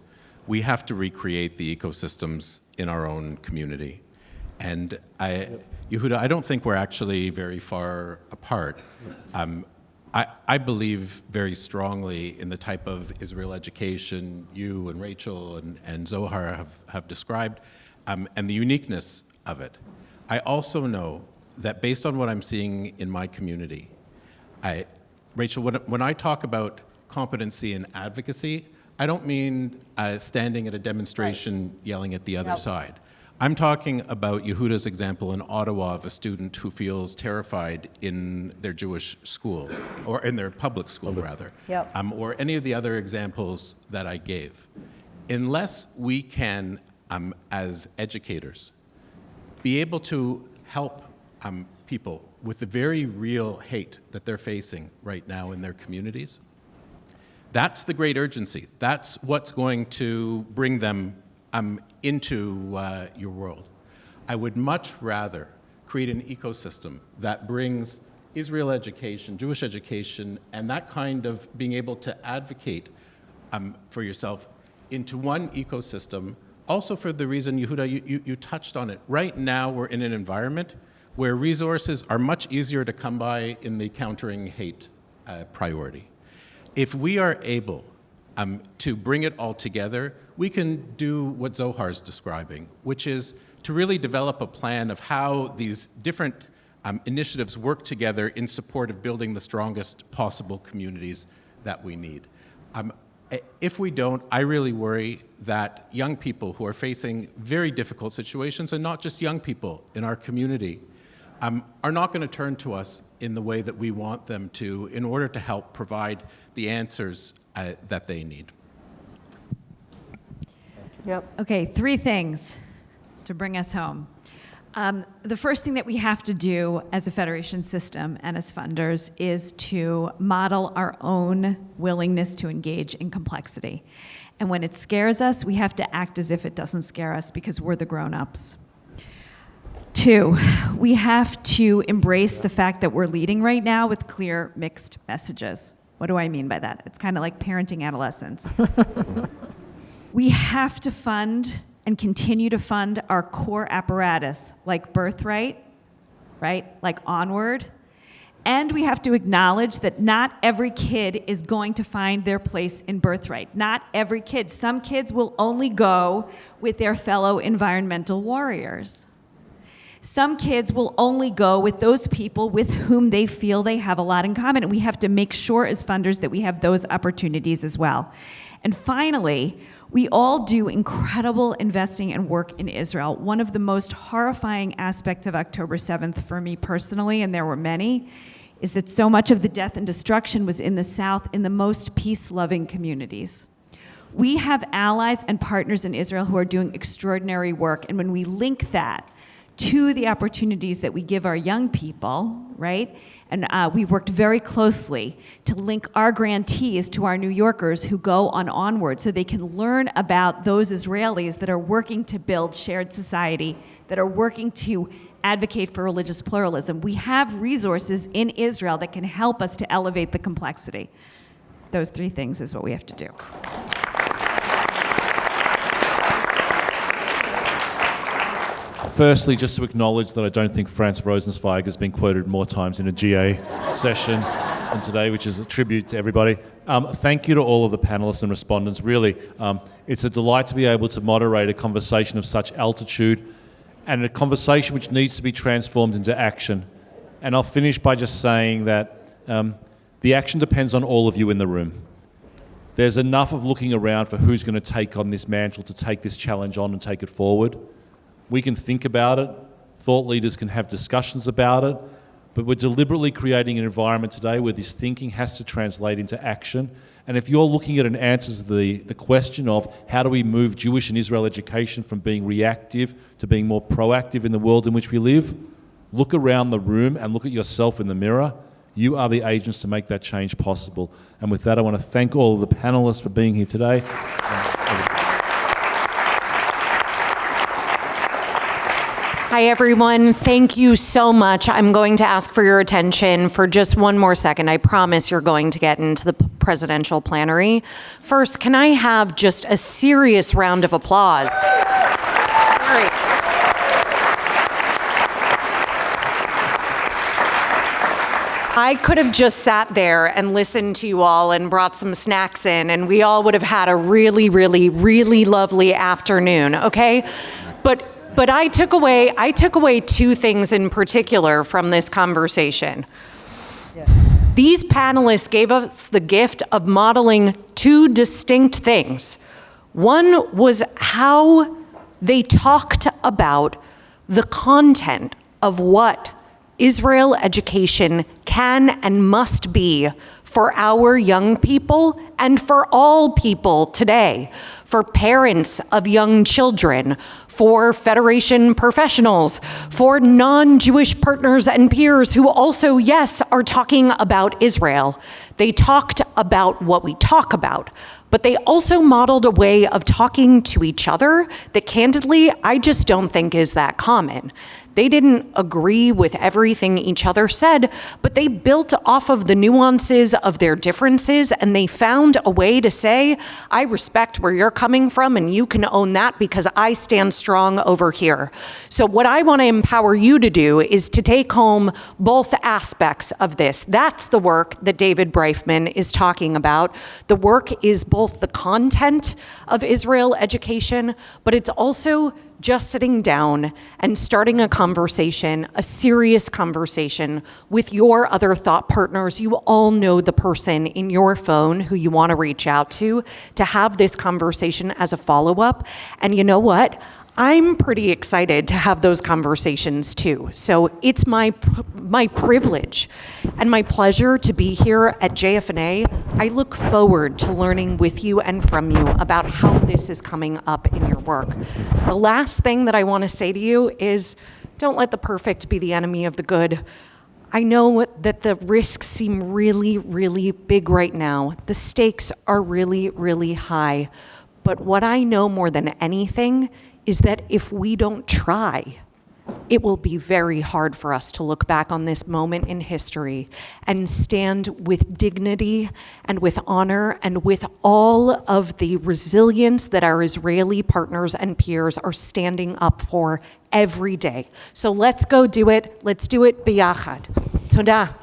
we have to recreate the ecosystems in our own community. And Yehuda, I don't think we're actually very far apart. I believe very strongly in the type of Israel education you and Rachel and Zohar have described, and the uniqueness of it. I also know that based on what I'm seeing in my community, Rachel, when I talk about competency and advocacy, I don't mean standing at a demonstration yelling at the other side. I'm talking about Yehuda's example in Ottawa of a student who feels terrified in their Jewish school, or in their public school, rather, or any of the other examples that I gave. Unless we can, as educators, be able to help people with the very real hate that they're facing right now in their communities, that's the great urgency. That's what's going to bring them into your world. I would much rather create an ecosystem that brings Israel education, Jewish education, and that kind of being able to advocate for yourself into one ecosystem. Also for the reason, Yehuda, you touched on it. Right now we're in an environment where resources are much easier to come by in the countering hate priority. If we are able to bring it all together, we can do what Zohar's describing, which is to really develop a plan of how these different initiatives work together in support of building the strongest possible communities that we need. If we don't, I really worry that young people who are facing very difficult situations, and not just young people in our community, are not going to turn to us in the way that we want them to in order to help provide the answers that they need. Okay, 3 things to bring us home. The first thing that we have to do as a federation system and as funders is to model our own willingness to engage in complexity. And when it scares us, we have to act as if it doesn't scare us because we're the grown-ups. 2, we have to embrace the fact that we're leading right now with clear mixed messages. What do I mean by that? It's kind of like parenting adolescents. We have to fund and continue to fund our core apparatus, like Birthright, right? Like Onward. And we have to acknowledge that not every kid is going to find their place in Birthright. Not every kid. Some kids will only go with their fellow environmental warriors. Some kids will only go with those people with whom they feel they have a lot in common, and we have to make sure as funders that we have those opportunities as well. And finally, we all do incredible investing and work in Israel. One of the most horrifying aspects of October 7th for me personally, and there were many, is that so much of the death and destruction was in the South, in the most peace-loving communities. We have allies and partners in Israel who are doing extraordinary work, and when we link that to the opportunities that we give our young people, right? And we've worked very closely to link our grantees to our New Yorkers who go on Onward so they can learn about those Israelis that are working to build shared society, that are working to advocate for religious pluralism. We have resources in Israel that can help us to elevate the complexity. Those 3 things is what we have to do. Firstly, just to acknowledge that I don't think Franz Rosenzweig has been quoted more times in a GA session than today, which is a tribute to everybody. Thank you to all of the panelists and respondents. Really, it's a delight to be able to moderate a conversation of such altitude and a conversation which needs to be transformed into action. And I'll finish by just saying that the action depends on all of you in the room. There's enough of looking around for who's going to take on this mantle, to take this challenge on and take it forward. We can think about it, thought leaders can have discussions about it, but we're deliberately creating an environment today where this thinking has to translate into action. And if you're looking at an answer to the question of how do we move Jewish and Israel education from being reactive to being more proactive in the world in which we live, look around the room and look at yourself in the mirror. You are the agents to make that change possible. And with that, I want to thank all of the panelists for being here today. Hi, everyone. Thank you so much. I'm going to ask for your attention for just one more second. I promise you're going to get into the presidential plenary. First, can I have just a serious round of applause? I could have just sat there and listened to you all and brought some snacks in, and we all would have had a really, really, really lovely afternoon, okay? But I took away 2 things in particular from this conversation. Yeah. These panelists gave us the gift of modeling two distinct things. One was how they talked about the content of what Israel education can and must be for our young people and for all people today, for parents of young children, for Federation professionals, for non-Jewish partners and peers who also, yes, are talking about Israel. They talked about what we talk about, but they also modeled a way of talking to each other that candidly, I just don't think is that common. They didn't agree with everything each other said, but they built off of the nuances of their differences, and they found a way to say, I respect where you're coming from, and you can own that because I stand strong over here. So what I want to empower you to do is to take home both aspects of this. That's the work that David Breifman is talking about. The work is both the content of Israel education, but it's also just sitting down and starting a conversation, a serious conversation with your other thought partners. You all know the person in your phone who you want to reach out to have this conversation as a follow-up. And you know what? I'm pretty excited to have those conversations too. So it's my privilege and my pleasure to be here at JFNA. I look forward to learning with you and from you about how this is coming up in your work. The last thing that I want to say to you is don't let the perfect be the enemy of the good. I know that the risks seem really, really big right now. The stakes are really, really high. But what I know more than anything is that if we don't try, it will be very hard for us to look back on this moment in history and stand with dignity and with honor and with all of the resilience that our Israeli partners and peers are standing up for every day. So let's go do it. Let's do it biyachad. Toda.